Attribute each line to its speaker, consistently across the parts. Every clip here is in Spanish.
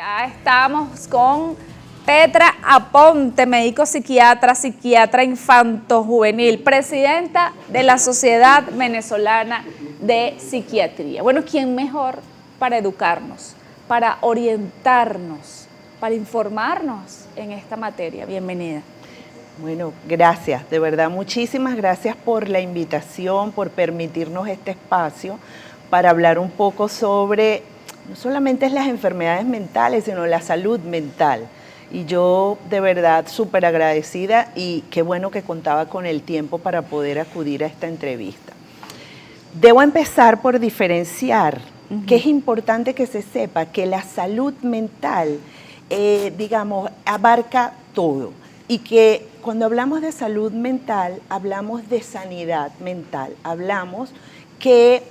Speaker 1: Ya estamos con Petra Aponte, médico psiquiatra infanto-juvenil, presidenta de la Sociedad Venezolana de Psiquiatría. Bueno, ¿quién mejor para educarnos, para orientarnos, para informarnos en esta materia? Bienvenida.
Speaker 2: Bueno, gracias, de verdad, muchísimas gracias por la invitación, por permitirnos este espacio para hablar un poco sobre, no solamente las enfermedades mentales, sino la salud mental. Y yo de verdad súper agradecida y qué bueno que contaba con el tiempo para poder acudir a esta entrevista. Debo empezar por diferenciar que es importante que se sepa que la salud mental, abarca todo y que cuando hablamos de salud mental, hablamos de sanidad mental, hablamos que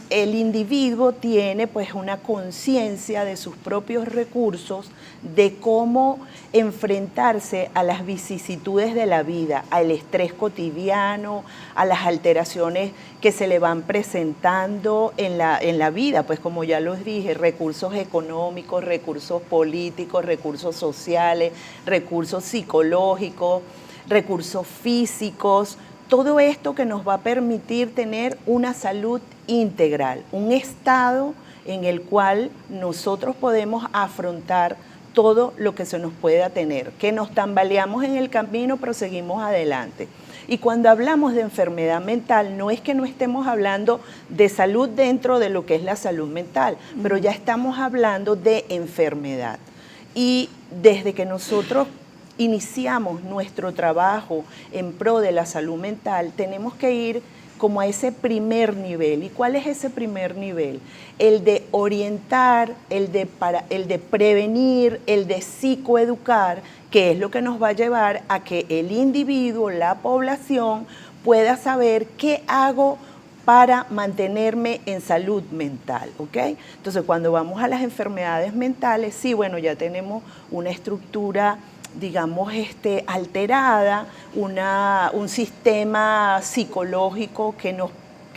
Speaker 2: el individuo tiene pues una conciencia de sus propios recursos, de cómo enfrentarse a las vicisitudes de la vida, al estrés cotidiano, a las alteraciones que se le van presentando en la vida, pues como ya los dije, recursos económicos, recursos políticos, recursos sociales, recursos psicológicos, recursos físicos, todo esto que nos va a permitir tener una salud integral, un estado en el cual nosotros podemos afrontar todo lo que se nos pueda tener, que nos tambaleamos en el camino, pero seguimos adelante. Y cuando hablamos de enfermedad mental, no es que no estemos hablando de salud dentro de lo que es la salud mental, pero ya estamos hablando de enfermedad. Y desde que nosotros iniciamos nuestro trabajo en pro de la salud mental, tenemos que ir como a ese primer nivel. ¿Y cuál es ese primer nivel? El de orientar, el de prevenir, el de psicoeducar, que es lo que nos va a llevar a que el individuo, la población, pueda saber qué hago para mantenerme en salud mental, ¿ok? Entonces, cuando vamos a las enfermedades mentales, sí, bueno, ya tenemos una estructura, digamos, alterada, un sistema psicológico que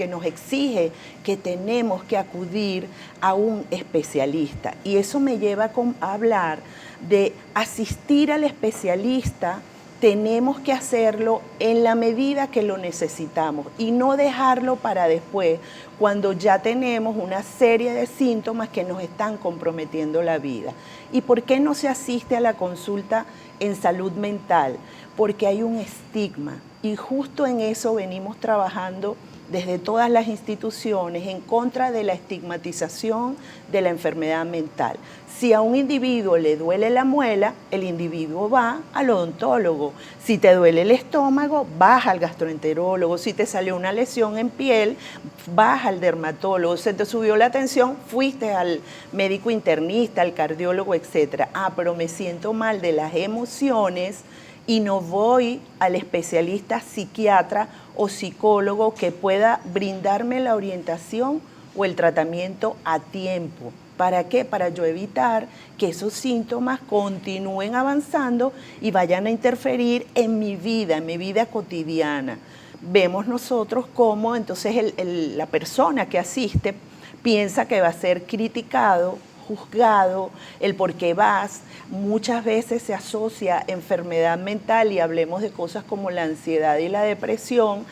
Speaker 2: nos exige que tenemos que acudir a un especialista. Y eso me lleva a hablar de asistir al especialista. Tenemos que hacerlo en la medida que lo necesitamos y no dejarlo para después, cuando ya tenemos una serie de síntomas que nos están comprometiendo la vida. ¿Y por qué no se asiste a la consulta en salud mental? Porque hay un estigma y justo en eso venimos trabajando desde todas las instituciones en contra de la estigmatización de la enfermedad mental. Si a un individuo le duele la muela, el individuo va al odontólogo. Si te duele el estómago, vas al gastroenterólogo. Si te salió una lesión en piel, vas al dermatólogo. Si te subió la tensión, fuiste al médico internista, al cardiólogo, etc. Pero me siento mal de las emociones y no voy al especialista psiquiatra o psicólogo que pueda brindarme la orientación o el tratamiento a tiempo. ¿Para qué? Para yo evitar que esos síntomas continúen avanzando y vayan a interferir en mi vida cotidiana. Vemos nosotros cómo entonces la persona que asiste piensa que va a ser criticado, juzgado, el por qué vas. Muchas veces se asocia enfermedad mental y hablemos de cosas como la ansiedad y la depresión,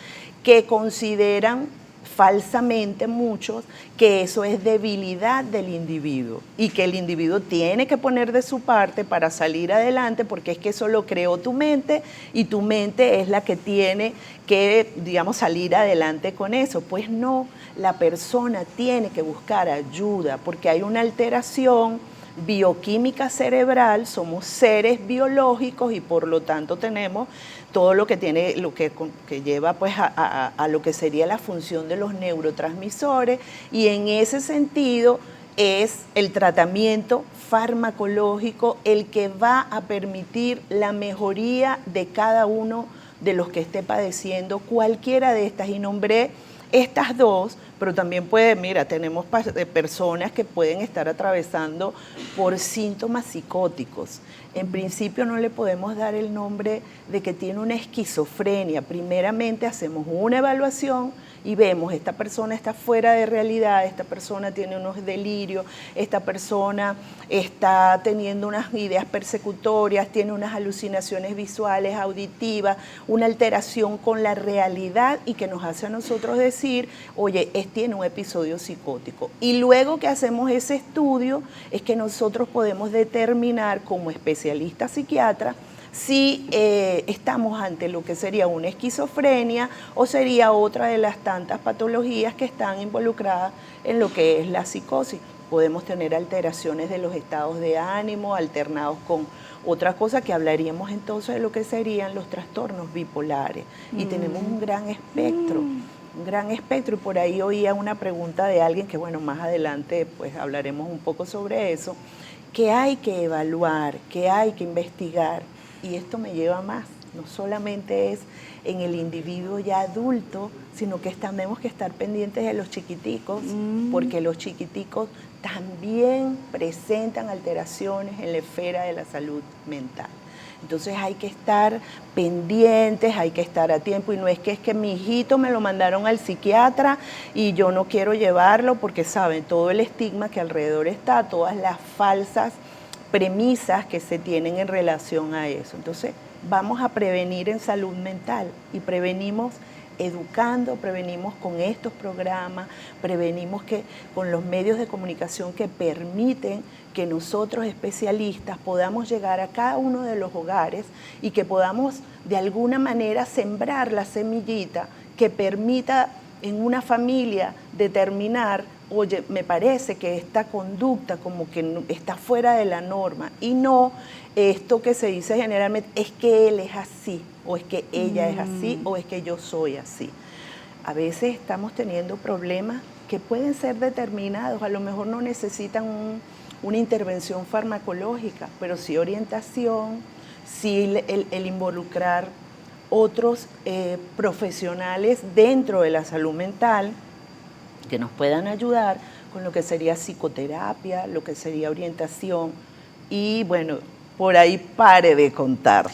Speaker 2: que consideran falsamente muchos que eso es debilidad del individuo y que el individuo tiene que poner de su parte para salir adelante, porque es que eso lo creó tu mente y tu mente es la que tiene que, digamos, salir adelante con eso. Pues no, la persona tiene que buscar ayuda porque hay una alteración bioquímica cerebral, somos seres biológicos y por lo tanto tenemos todo lo que tiene, que lleva pues a lo que sería la función de los neurotransmisores, y en ese sentido es el tratamiento farmacológico el que va a permitir la mejoría de cada uno de los que esté padeciendo cualquiera de estas, y nombré estas dos, pero también tenemos personas que pueden estar atravesando por síntomas psicóticos. En principio no le podemos dar el nombre de que tiene una esquizofrenia. Primeramente hacemos una evaluación y vemos, esta persona está fuera de realidad, esta persona tiene unos delirios, esta persona está teniendo unas ideas persecutorias, tiene unas alucinaciones visuales, auditivas, una alteración con la realidad y que nos hace a nosotros decir, oye, tiene un episodio psicótico. Y luego que hacemos ese estudio es que nosotros podemos determinar como especialistas psiquiatras si estamos ante lo que sería una esquizofrenia o sería otra de las tantas patologías que están involucradas en lo que es la psicosis. Podemos tener alteraciones de los estados de ánimo alternados con otra cosa que hablaríamos entonces de lo que serían los trastornos bipolares. Y tenemos un gran espectro. Un gran espectro, y por ahí oía una pregunta de alguien que, bueno, más adelante pues hablaremos un poco sobre eso, que hay que evaluar, que hay que investigar, y esto me lleva más, no solamente es en el individuo ya adulto, sino que tenemos que estar pendientes de los chiquiticos, porque los chiquiticos también presentan alteraciones en la esfera de la salud mental. Entonces hay que estar pendientes, hay que estar a tiempo, y no es que mi hijito me lo mandaron al psiquiatra y yo no quiero llevarlo porque saben todo el estigma que alrededor está, todas las falsas premisas que se tienen en relación a eso. Entonces vamos a prevenir en salud mental y prevenimos educando, prevenimos con estos programas, prevenimos con los medios de comunicación que permiten que nosotros especialistas podamos llegar a cada uno de los hogares y que podamos de alguna manera sembrar la semillita que permita en una familia determinar, oye, me parece que esta conducta como que está fuera de la norma, y no esto que se dice generalmente, es que él es así, o es que ella es así, o es que yo soy así. A veces estamos teniendo problemas que pueden ser determinados, a lo mejor no necesitan una intervención farmacológica, pero sí orientación, sí el involucrar otros profesionales dentro de la salud mental que nos puedan ayudar con lo que sería psicoterapia, lo que sería orientación, y bueno, por ahí pare de contar.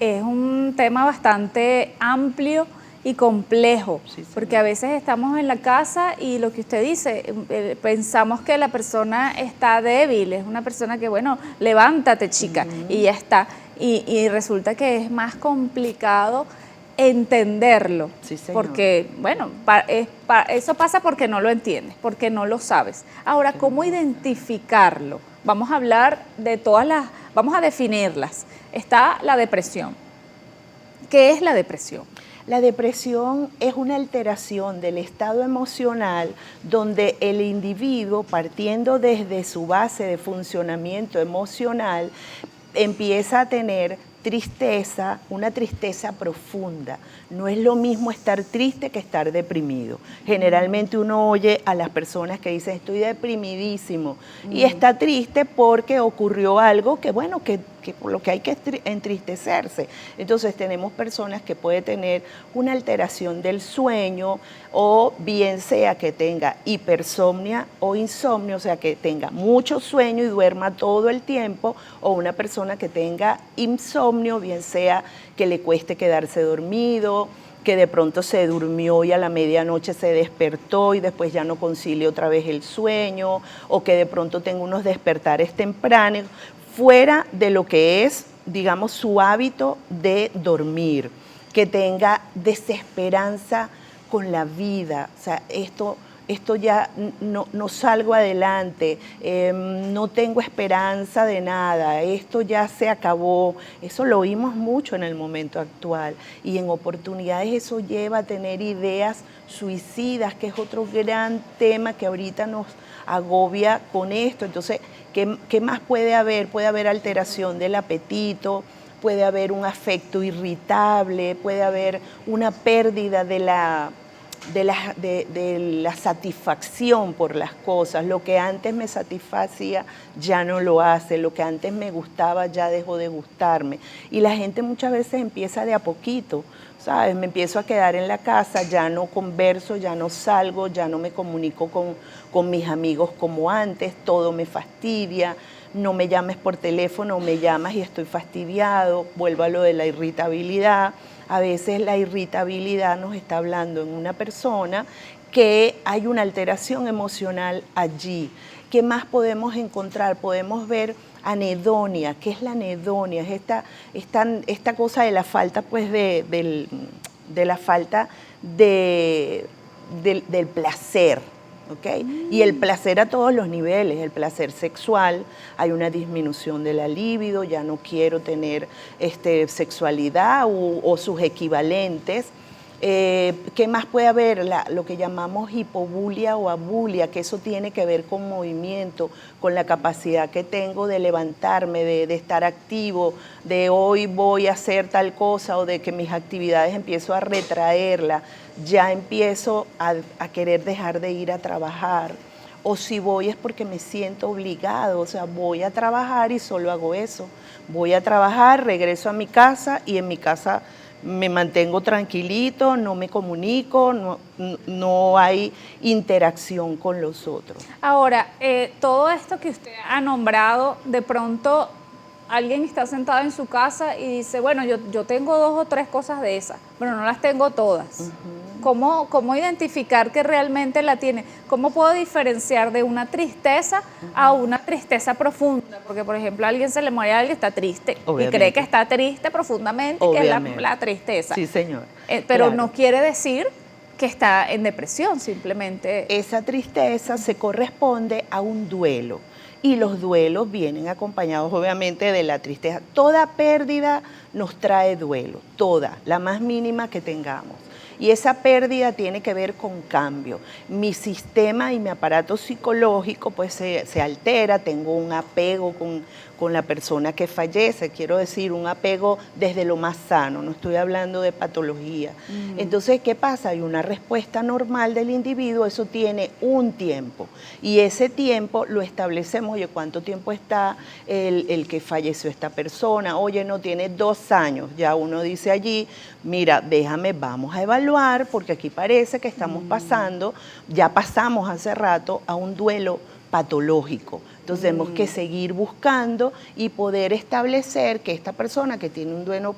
Speaker 1: Es un tema bastante amplio y complejo, sí, porque a veces estamos en la casa y lo que usted dice, pensamos que la persona está débil, es una persona que, bueno, levántate, chica, y ya está. Y resulta que es más complicado entenderlo, sí, porque, bueno, eso pasa porque no lo entiendes, porque no lo sabes. Ahora, ¿cómo identificarlo? Vamos a hablar de vamos a definirlas. Está la depresión. ¿Qué es la depresión?
Speaker 2: La depresión es una alteración del estado emocional donde el individuo, partiendo desde su base de funcionamiento emocional, empieza a tener tristeza, una tristeza profunda. No es lo mismo estar triste que estar deprimido. Generalmente uno oye a las personas que dicen estoy deprimidísimo y está triste porque ocurrió algo que, bueno, que por lo que hay que entristecerse. Entonces tenemos personas que pueden tener una alteración del sueño, o bien sea que tenga hipersomnia o insomnio, o sea que tenga mucho sueño y duerma todo el tiempo, o una persona que tenga insomnio, bien sea que le cueste quedarse dormido, que de pronto se durmió y a la medianoche se despertó y después ya no concilie otra vez el sueño, o que de pronto tenga unos despertares tempranos, fuera de lo que es, digamos, su hábito de dormir, que tenga desesperanza con la vida, o sea, esto ya no salgo adelante, no tengo esperanza de nada, esto ya se acabó. Eso lo oímos mucho en el momento actual, y en oportunidades eso lleva a tener ideas suicidas, que es otro gran tema que ahorita nos agobia con esto. Entonces, ¿qué más puede haber? Puede haber alteración del apetito, puede haber un afecto irritable, puede haber una pérdida de la satisfacción por las cosas. Lo que antes me satisfacía ya no lo hace, lo que antes me gustaba ya dejó de gustarme. Y la gente muchas veces empieza de a poquito, ¿sabes? Me empiezo a quedar en la casa, ya no converso, ya no salgo, ya no me comunico con mis amigos como antes, todo me fastidia, no me llames por teléfono, me llamas y estoy fastidiado, vuelvo a lo de la irritabilidad. A veces la irritabilidad nos está hablando en una persona que hay una alteración emocional allí. ¿Qué más podemos encontrar? Podemos ver anedonia. ¿Qué es la anedonia? Es esta cosa de la falta, pues, de la falta del placer, ¿ok? Y el placer a todos los niveles, el placer sexual, hay una disminución de la libido, ya no quiero tener sexualidad o sus equivalentes. ¿Qué más puede haber? Lo que llamamos hipobulia o abulia, que eso tiene que ver con movimiento, con la capacidad que tengo de levantarme, de estar activo, de hoy voy a hacer tal cosa o de que mis actividades empiezo a retraerla, ya empiezo a querer dejar de ir a trabajar. O si voy es porque me siento obligado, o sea, voy a trabajar y solo hago eso. Voy a trabajar, regreso a mi casa y en mi casa me mantengo tranquilito, no me comunico, no hay interacción con los otros.
Speaker 1: Ahora, todo esto que usted ha nombrado, de pronto alguien está sentado en su casa y dice, bueno, yo tengo 2 o 3 cosas de esas, pero no las tengo todas. ¿Cómo identificar que realmente la tiene? ¿Cómo puedo diferenciar de una tristeza a una tristeza profunda? Porque, por ejemplo, a alguien se le muere, alguien está triste y cree que está triste profundamente, que es la tristeza.
Speaker 2: Sí, señor.
Speaker 1: Pero
Speaker 2: claro,
Speaker 1: no quiere decir que está en depresión, simplemente.
Speaker 2: Esa tristeza se corresponde a un duelo. Y los duelos vienen acompañados obviamente de la tristeza. Toda pérdida nos trae duelo, toda, la más mínima que tengamos. Y esa pérdida tiene que ver con cambio. Mi sistema y mi aparato psicológico pues se altera, tengo un apego con la persona que fallece, quiero decir, un apego desde lo más sano, no estoy hablando de patología. Entonces, ¿qué pasa? Hay una respuesta normal del individuo, eso tiene un tiempo, y ese tiempo lo establecemos, oye, ¿cuánto tiempo está el que falleció esta persona? Oye, no, tiene 2 años, ya uno dice allí, mira, vamos a evaluar, porque aquí parece que estamos pasando, ya pasamos hace rato a un duelo patológico. Entonces tenemos que seguir buscando y poder establecer que esta persona que tiene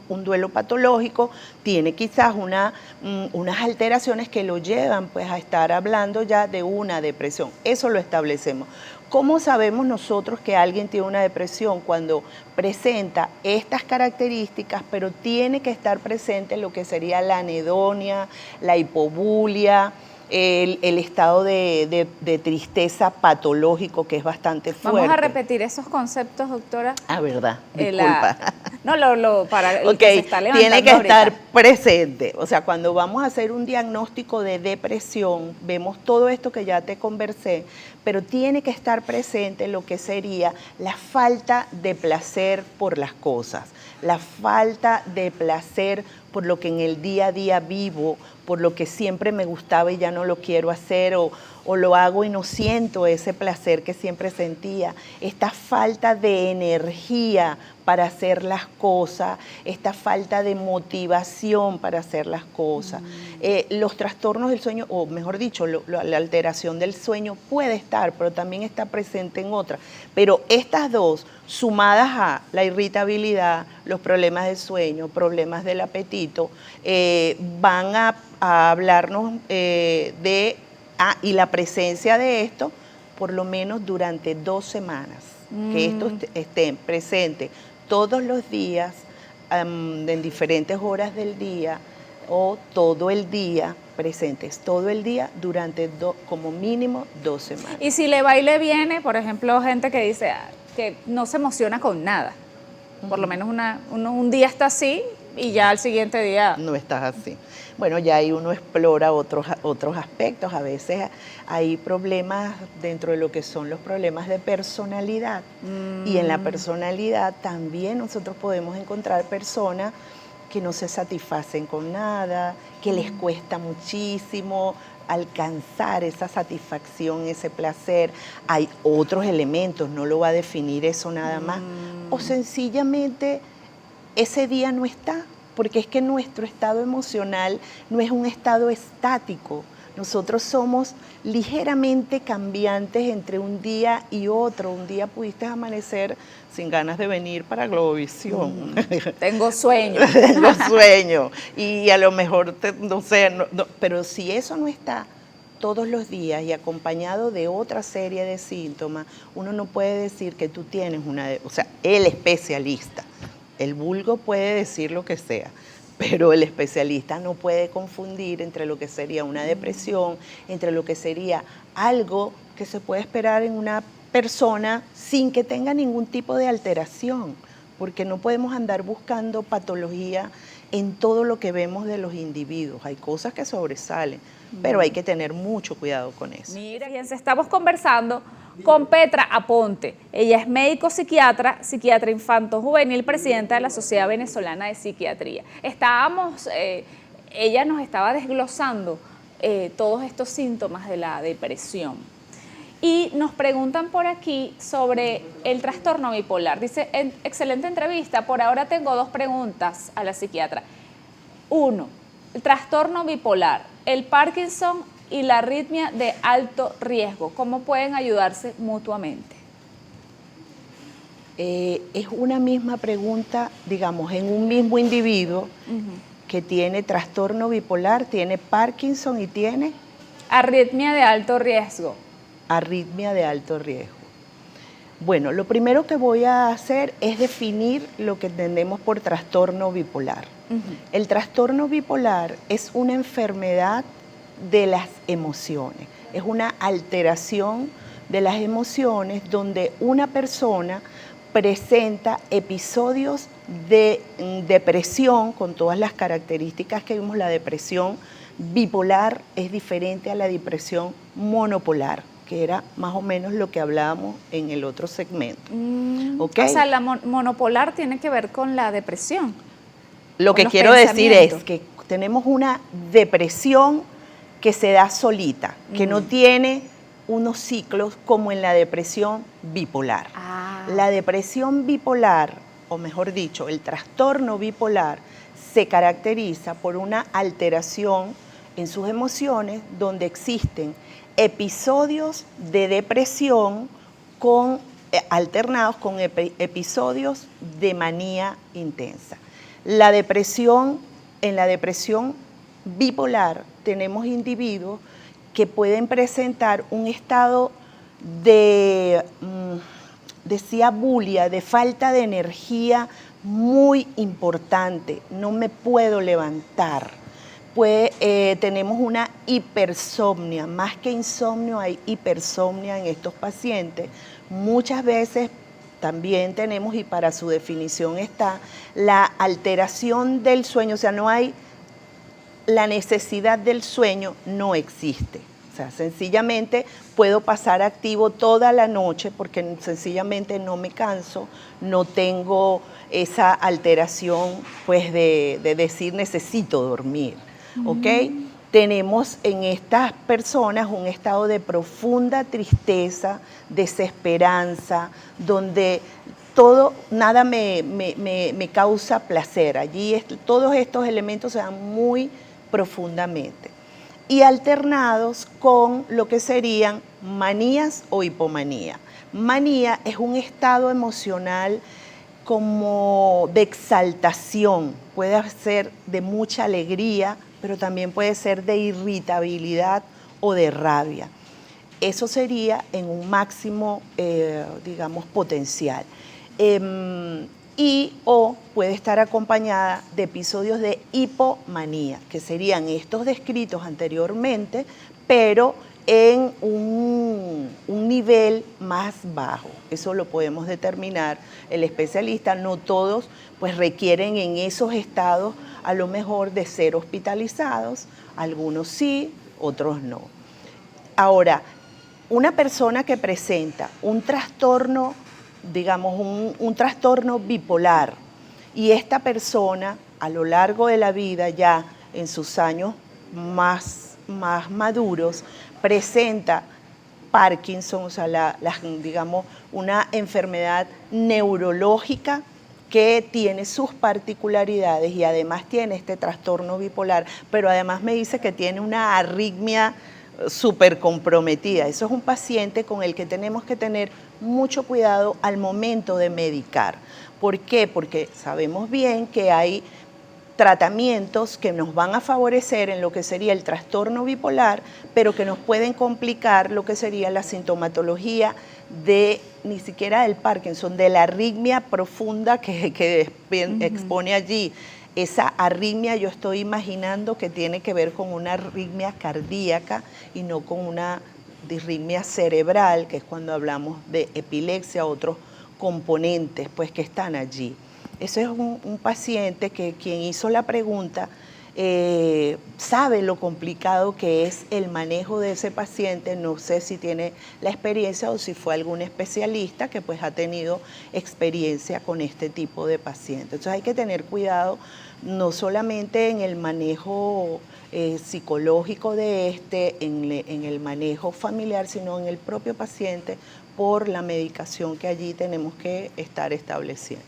Speaker 2: un duelo patológico tiene quizás unas alteraciones que lo llevan pues a estar hablando ya de una depresión. Eso lo establecemos. ¿Cómo sabemos nosotros que alguien tiene una depresión? Cuando presenta estas características, pero tiene que estar presente lo que sería la anedonia, la hipobulia, el estado de tristeza patológico, que es bastante fuerte.
Speaker 1: Vamos a repetir esos conceptos, doctora.
Speaker 2: Ah, verdad, disculpa.
Speaker 1: Para el que se está levantando
Speaker 2: tiene que
Speaker 1: ahorita.
Speaker 2: estar presente. O sea, cuando vamos a hacer un diagnóstico de depresión, vemos todo esto que ya te conversé, pero tiene que estar presente lo que sería la falta de placer por las cosas, la falta de placer por lo que en el día a día vivo, por lo que siempre me gustaba y ya no lo quiero hacer, o lo hago y no siento ese placer que siempre sentía, esta falta de energía para hacer las cosas, esta falta de motivación para hacer las cosas. Los trastornos del sueño, o mejor dicho, la alteración del sueño puede estar, pero también está presente en otras. Pero estas dos, sumadas a la irritabilidad, los problemas del sueño, problemas del apetito, van a hablarnos y la presencia de esto, por lo menos durante 2 semanas, que estos estén presentes todos los días, en diferentes horas del día, o todo el día, presentes todo el día durante como mínimo 2 semanas.
Speaker 1: Y si le va y le viene, por ejemplo, gente que dice que no se emociona con nada, por lo menos un día está así y ya al siguiente día
Speaker 2: no estás así. Bueno, ya ahí uno explora otros aspectos. A veces hay problemas dentro de lo que son los problemas de personalidad. Y en la personalidad también nosotros podemos encontrar personas que no se satisfacen con nada, que les cuesta muchísimo alcanzar esa satisfacción, ese placer. Hay otros elementos, no lo va a definir eso nada más. O sencillamente ese día no está, porque es que nuestro estado emocional no es un estado estático. Nosotros somos ligeramente cambiantes entre un día y otro. Un día pudiste amanecer sin ganas de venir para Globovisión.
Speaker 1: Tengo sueño.
Speaker 2: Tengo sueño. Y a lo mejor, no sé, pero si eso no está todos los días y acompañado de otra serie de síntomas, uno no puede decir que tú tienes o sea, el especialista. El vulgo puede decir lo que sea, pero el especialista no puede confundir entre lo que sería una depresión, entre lo que sería algo que se puede esperar en una persona sin que tenga ningún tipo de alteración, porque no podemos andar buscando patología en todo lo que vemos de los individuos. Hay cosas que sobresalen, pero hay que tener mucho cuidado con eso.
Speaker 1: Mira, fíjense, estamos conversando con Petra Aponte. Ella es médico psiquiatra, psiquiatra infanto-juvenil, presidenta de la Sociedad Venezolana de Psiquiatría. Ella nos estaba desglosando todos estos síntomas de la depresión. Y nos preguntan por aquí sobre el trastorno bipolar. Dice, excelente entrevista, por ahora tengo 2 preguntas a la psiquiatra. 1, el trastorno bipolar, el Parkinson y la arritmia de alto riesgo, ¿cómo pueden ayudarse mutuamente?
Speaker 2: Es una misma pregunta, digamos, en un mismo individuo que tiene trastorno bipolar, tiene Parkinson y tiene
Speaker 1: arritmia de alto riesgo.
Speaker 2: Arritmia de alto riesgo. Bueno, lo primero que voy a hacer es definir lo que entendemos por trastorno bipolar. El trastorno bipolar es una enfermedad de las emociones, es una alteración de las emociones donde una persona presenta episodios de depresión con todas las características que vimos. La depresión bipolar es diferente a la depresión monopolar, que era más o menos lo que hablábamos en el otro segmento. ¿Okay?
Speaker 1: O sea, la monopolar tiene que ver con la depresión.
Speaker 2: Lo que quiero decir es que tenemos una depresión que se da solita, que no tiene unos ciclos como en la depresión bipolar. La depresión bipolar, o mejor dicho, el trastorno bipolar, se caracteriza por una alteración en sus emociones donde existen episodios de depresión alternados con episodios de manía intensa. En la depresión bipolar tenemos individuos que pueden presentar un estado de abulia, de falta de energía muy importante. No me puedo levantar. Tenemos una hipersomnia, más que insomnio hay hipersomnia en estos pacientes. Muchas veces también tenemos, y para su definición está, la alteración del sueño, o sea, no hay la necesidad del sueño, no existe. O sea, sencillamente puedo pasar activo toda la noche porque sencillamente no me canso, no tengo esa alteración pues de decir necesito dormir. ¿Ok? Tenemos en estas personas un estado de profunda tristeza, desesperanza, donde nada me causa placer. Allí todos estos elementos se dan muy profundamente. Y alternados con lo que serían manías o hipomanía. Manía es un estado emocional como de exaltación, puede ser de mucha alegría, pero también puede ser de irritabilidad o de rabia. Eso sería en un máximo, digamos, potencial. O puede estar acompañada de episodios de hipomanía, que serían estos descritos anteriormente, pero en un nivel más bajo. Eso lo podemos determinar el especialista. No todos pues requieren en esos estados a lo mejor de ser hospitalizados, algunos sí, otros no. Ahora, una persona que presenta un trastorno, digamos un trastorno bipolar, y esta persona a lo largo de la vida, ya en sus años más maduros, presenta Parkinson, o sea, digamos, una enfermedad neurológica que tiene sus particularidades y además tiene este trastorno bipolar, pero además me dice que tiene una arritmia súper comprometida. Eso es un paciente con el que tenemos que tener mucho cuidado al momento de medicar. ¿Por qué? Porque sabemos bien que hay tratamientos que nos van a favorecer en lo que sería el trastorno bipolar, pero que nos pueden complicar lo que sería la sintomatología de, ni siquiera del Parkinson, de la arritmia profunda que expone allí. Esa arritmia yo estoy imaginando que tiene que ver con una arritmia cardíaca y no con una disritmia cerebral, que es cuando hablamos de epilepsia, otros componentes pues, que están allí. Ese es un paciente que quien hizo la pregunta sabe lo complicado que es el manejo de ese paciente. No sé si tiene la experiencia o si fue algún especialista que pues ha tenido experiencia con este tipo de pacientes. Entonces hay que tener cuidado no solamente en el manejo psicológico de en el manejo familiar, sino en el propio paciente por la medicación que allí tenemos que estar estableciendo.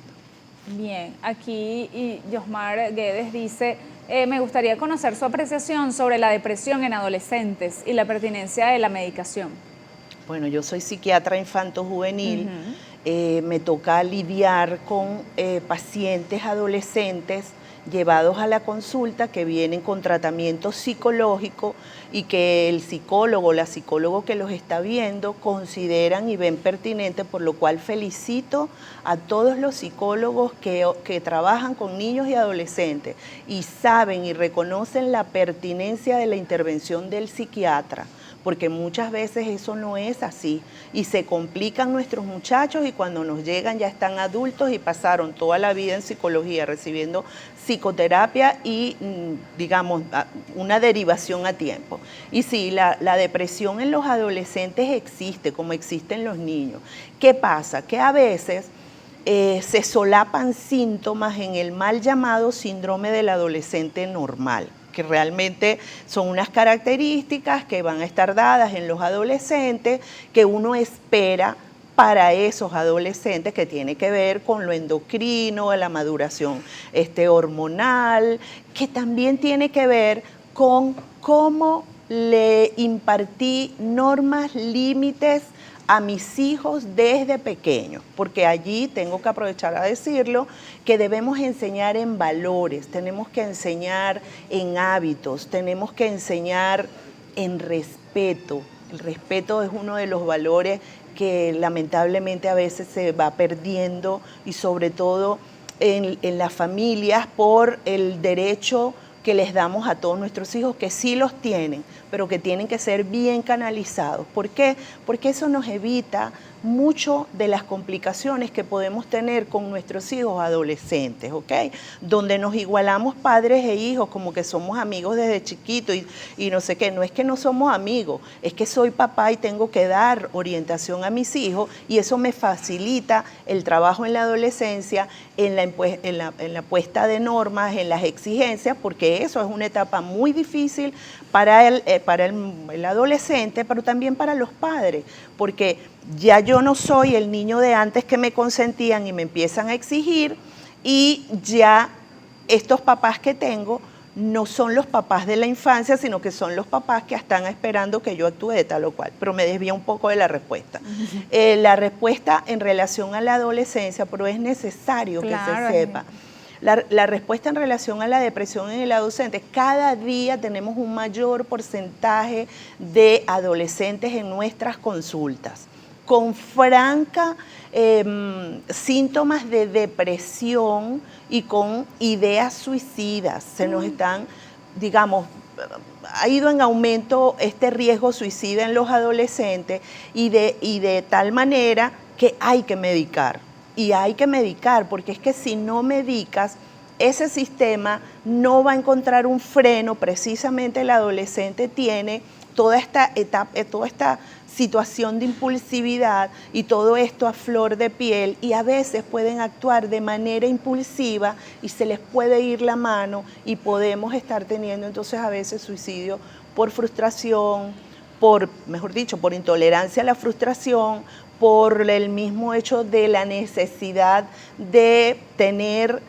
Speaker 1: Bien, aquí Yosmar Guedes dice, me gustaría conocer su apreciación sobre la depresión en adolescentes y la pertinencia de la medicación.
Speaker 2: Bueno, yo soy psiquiatra infanto-juvenil, me toca lidiar con pacientes adolescentes llevados a la consulta que vienen con tratamiento psicológico y que el psicólogo o la psicóloga que los está viendo consideran y ven pertinente, por lo cual felicito a todos los psicólogos que trabajan con niños y adolescentes y saben y reconocen la pertinencia de la intervención del psiquiatra, porque muchas veces eso no es así y se complican nuestros muchachos y cuando nos llegan ya están adultos y pasaron toda la vida en psicología recibiendo psicoterapia y, digamos, una derivación a tiempo. Y sí, la depresión en los adolescentes existe, como existe en los niños. ¿Qué pasa? Que a veces se solapan síntomas en el mal llamado síndrome del adolescente normal, que realmente son unas características que van a estar dadas en los adolescentes, que uno espera para esos adolescentes, que tiene que ver con lo endocrino, la maduración hormonal, que también tiene que ver con cómo le impartí normas, límites a mis hijos desde pequeños, porque allí tengo que aprovechar a decirlo, que debemos enseñar en valores, tenemos que enseñar en hábitos, tenemos que enseñar en respeto. El respeto es uno de los valores que lamentablemente a veces se va perdiendo y sobre todo en las familias por el derecho que les damos a todos nuestros hijos, que sí los tienen, pero que tienen que ser bien canalizados. ¿Por qué? Porque eso nos evita mucho de las complicaciones que podemos tener con nuestros hijos adolescentes, ¿ok? Donde nos igualamos padres e hijos, como que somos amigos desde chiquito y no sé qué. No es que no somos amigos, es que soy papá y tengo que dar orientación a mis hijos y eso me facilita el trabajo en la adolescencia, en la puesta de normas, en las exigencias, porque eso es una etapa muy difícil para el adolescente, pero también para los padres, porque ya yo no soy el niño de antes que me consentían y me empiezan a exigir, y ya estos papás que tengo no son los papás de la infancia, sino que son los papás que están esperando que yo actúe de tal o cual. Pero me desvía un poco de la respuesta. La respuesta en relación a la adolescencia, pero es necesario que se sepa. La respuesta en relación a la depresión en el adolescente, cada día tenemos un mayor porcentaje de adolescentes en nuestras consultas con franca síntomas de depresión y con ideas suicidas. Se nos están, digamos, ha ido en aumento este riesgo suicida en los adolescentes y de tal manera que hay que medicar. Y hay que medicar, porque es que si no medicas, ese sistema no va a encontrar un freno. Precisamente el adolescente tiene toda esta etapa, toda esta situación de impulsividad y todo esto a flor de piel, y a veces pueden actuar de manera impulsiva y se les puede ir la mano y podemos estar teniendo entonces a veces suicidio por frustración, por intolerancia a la frustración, por el mismo hecho de la necesidad de tener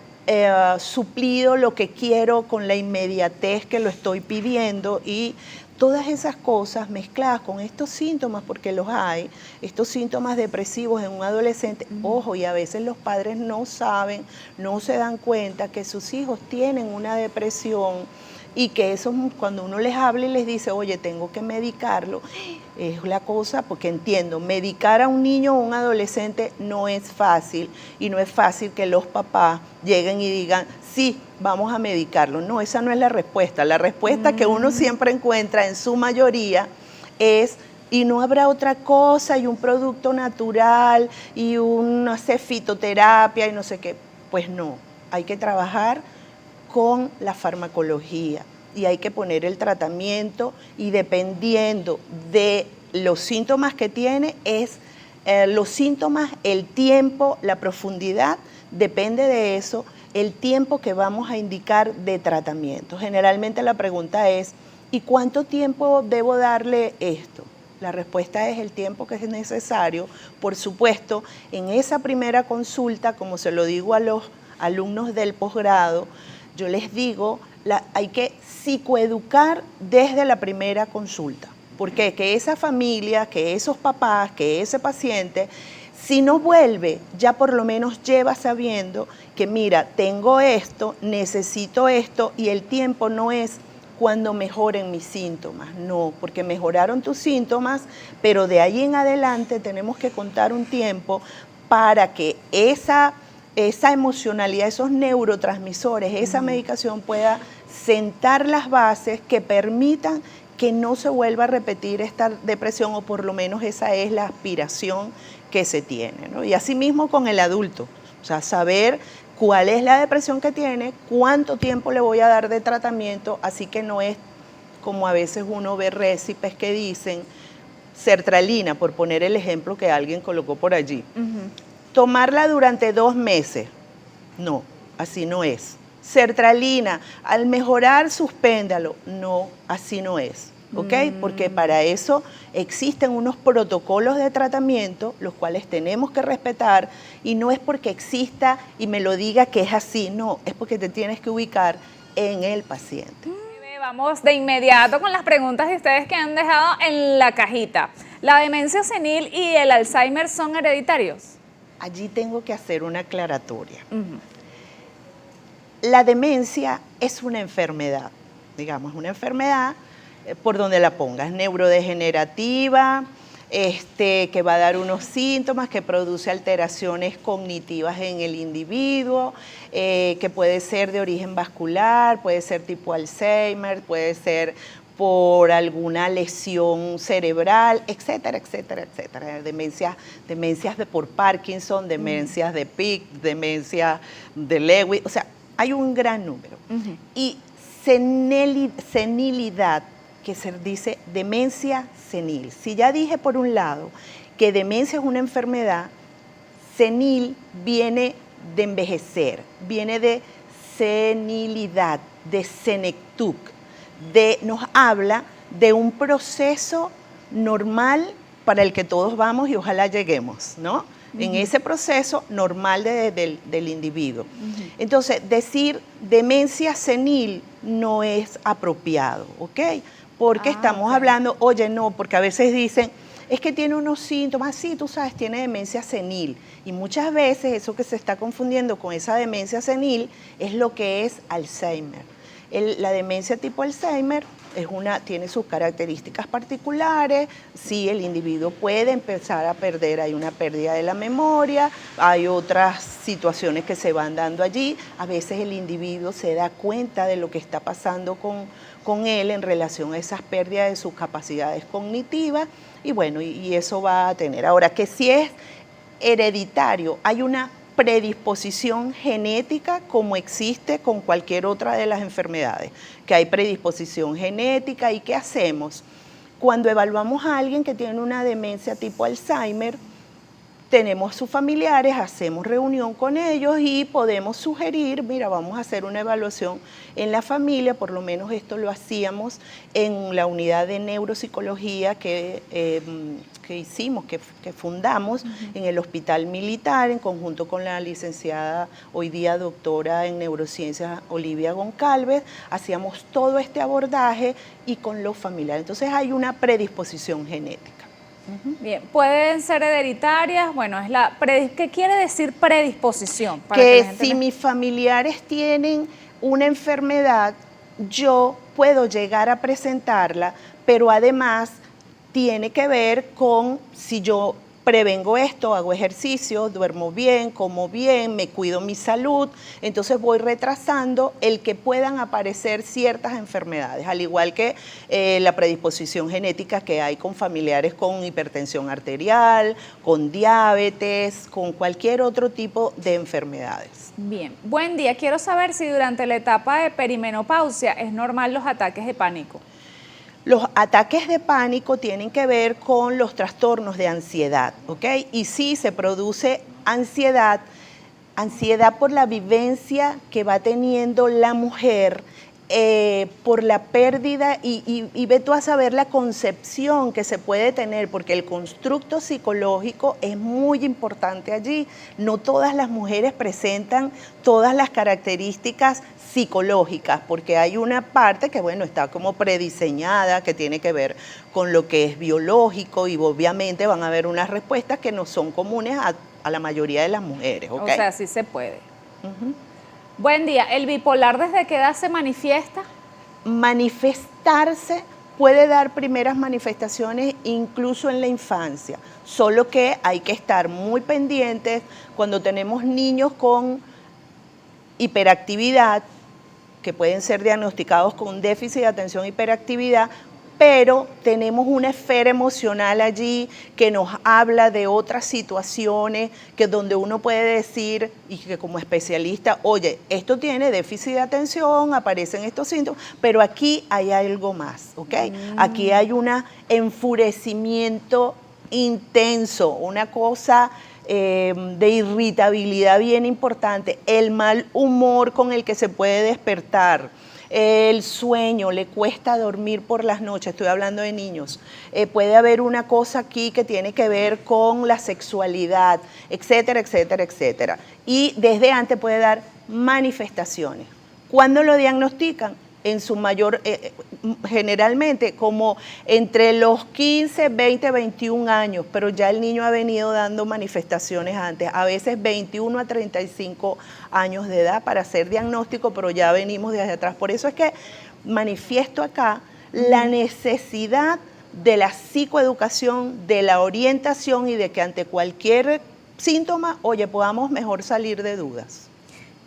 Speaker 2: suplido lo que quiero con la inmediatez que lo estoy pidiendo, y todas esas cosas mezcladas con estos síntomas, porque los hay, estos síntomas depresivos en un adolescente, ojo, y a veces los padres no saben, no se dan cuenta que sus hijos tienen una depresión, y que eso, cuando uno les habla y les dice, oye, tengo que medicarlo, es la cosa, porque entiendo, medicar a un niño o un adolescente no es fácil, y no es fácil que los papás lleguen y digan, sí, vamos a medicarlo. No, esa no es la respuesta. La respuesta que uno siempre encuentra en su mayoría es, y no habrá otra cosa, y un producto natural, y una fitoterapia, y no sé qué. Pues no, hay que trabajar con la farmacología y hay que poner el tratamiento, y dependiendo de los síntomas que tiene, los síntomas, el tiempo, la profundidad, depende de eso, el tiempo que vamos a indicar de tratamiento. Generalmente la pregunta es, ¿y cuánto tiempo debo darle esto? La respuesta es el tiempo que es necesario. Por supuesto, en esa primera consulta, como se lo digo a los alumnos del posgrado, yo les digo, hay que psicoeducar desde la primera consulta. Porque que esa familia, que esos papás, que ese paciente, si no vuelve, ya por lo menos lleva sabiendo que mira, tengo esto, necesito esto, y el tiempo no es cuando mejoren mis síntomas, no, porque mejoraron tus síntomas, pero de ahí en adelante tenemos que contar un tiempo para que esa emocionalidad, esos neurotransmisores, esa medicación pueda sentar las bases que permitan que no se vuelva a repetir esta depresión, o por lo menos esa es la aspiración que se tiene, ¿no? Y así mismo con el adulto, o sea, saber cuál es la depresión que tiene, cuánto tiempo le voy a dar de tratamiento, así que no es como a veces uno ve récipes que dicen sertralina, por poner el ejemplo que alguien colocó por allí. Tomarla durante 2 meses, no, así no es. Sertralina, al mejorar, suspéndalo, no, así no es, ¿ok? Porque para eso existen unos protocolos de tratamiento, los cuales tenemos que respetar, y no es porque exista y me lo diga que es así, no, es porque te tienes que ubicar en el paciente.
Speaker 1: Vamos de inmediato con las preguntas de ustedes que han dejado en la cajita. ¿La demencia senil y el Alzheimer son hereditarios?
Speaker 2: Allí tengo que hacer una aclaratoria. La demencia es una enfermedad, digamos, una enfermedad por donde la pongas, neurodegenerativa, que va a dar unos síntomas, que produce alteraciones cognitivas en el individuo, que puede ser de origen vascular, puede ser tipo Alzheimer, puede ser por alguna lesión cerebral, etcétera, etcétera, etcétera. Demencias por Parkinson, demencias de Pick, demencias de Lewy, o sea, hay un gran número. Y senilidad, que se dice demencia senil. Si ya dije por un lado que demencia es una enfermedad, senil viene de envejecer, viene de senilidad, de senectuc, nos habla de un proceso normal para el que todos vamos y ojalá lleguemos, ¿no? En ese proceso normal del individuo. Entonces, decir demencia senil no es apropiado, ¿ok? Porque estamos hablando, oye, no, porque a veces dicen, es que tiene unos síntomas, sí, tú sabes, tiene demencia senil. Y muchas veces eso que se está confundiendo con esa demencia senil es lo que es Alzheimer. La demencia tipo Alzheimer tiene sus características particulares, sí, el individuo puede empezar a perder, hay una pérdida de la memoria, hay otras situaciones que se van dando allí, a veces el individuo se da cuenta de lo que está pasando con él en relación a esas pérdidas de sus capacidades cognitivas, y bueno, y eso va a tener. Ahora, que si es hereditario, hay una predisposición genética como existe con cualquier otra de las enfermedades, que hay predisposición genética. ¿Y qué hacemos? Cuando evaluamos a alguien que tiene una demencia tipo Alzheimer, tenemos sus familiares, hacemos reunión con ellos y podemos sugerir, mira, vamos a hacer una evaluación en la familia, por lo menos esto lo hacíamos en la unidad de neuropsicología que hicimos, que fundamos en el Hospital Militar, en conjunto con la licenciada, hoy día doctora en neurociencias, Olivia Goncalves, hacíamos todo este abordaje y con los familiares. Entonces hay una predisposición genética.
Speaker 1: Bien, pueden ser hereditarias, bueno, ¿qué quiere decir predisposición?
Speaker 2: Para que si mis familiares tienen una enfermedad, yo puedo llegar a presentarla, pero además tiene que ver con si yo prevengo esto, hago ejercicio, duermo bien, como bien, me cuido mi salud, entonces voy retrasando el que puedan aparecer ciertas enfermedades, al igual que la predisposición genética que hay con familiares con hipertensión arterial, con diabetes, con cualquier otro tipo de enfermedades.
Speaker 1: Bien, buen día. Quiero saber si durante la etapa de perimenopausia es normal los ataques de pánico.
Speaker 2: Los ataques de pánico tienen que ver con los trastornos de ansiedad, ¿ok? Y sí se produce ansiedad por la vivencia que va teniendo la mujer, por la pérdida y ve tú a saber la concepción que se puede tener, porque el constructo psicológico es muy importante allí. No todas las mujeres presentan todas las características psicológicas, porque hay una parte que, bueno, está como prediseñada, que tiene que ver con lo que es biológico y obviamente van a haber unas respuestas que no son comunes a la mayoría de las mujeres, ¿ok?
Speaker 1: O sea, sí se puede. Buen día. ¿El bipolar desde qué edad se manifiesta?
Speaker 2: Manifestarse puede dar primeras manifestaciones incluso en la infancia, solo que hay que estar muy pendientes cuando tenemos niños con hiperactividad, que pueden ser diagnosticados con déficit de atención e hiperactividad, pero tenemos una esfera emocional allí que nos habla de otras situaciones, que donde uno puede decir, y que como especialista, oye, esto tiene déficit de atención, aparecen estos síntomas, pero aquí hay algo más, ¿ok? Aquí hay un enfurecimiento intenso, una cosa de irritabilidad bien importante, el mal humor con el que se puede despertar, el sueño, le cuesta dormir por las noches, estoy hablando de niños, puede haber una cosa aquí que tiene que ver con la sexualidad, etcétera, etcétera, etcétera. Y desde antes puede dar manifestaciones. ¿Cuándo lo diagnostican? En su mayor, generalmente como entre los 15, 20, 21 años, pero ya el niño ha venido dando manifestaciones antes, a veces 21 a 35 años de edad para hacer diagnóstico, pero ya venimos desde atrás. Por eso es que manifiesto acá la necesidad de la psicoeducación, de la orientación y de que ante cualquier síntoma, oye, podamos mejor salir de dudas.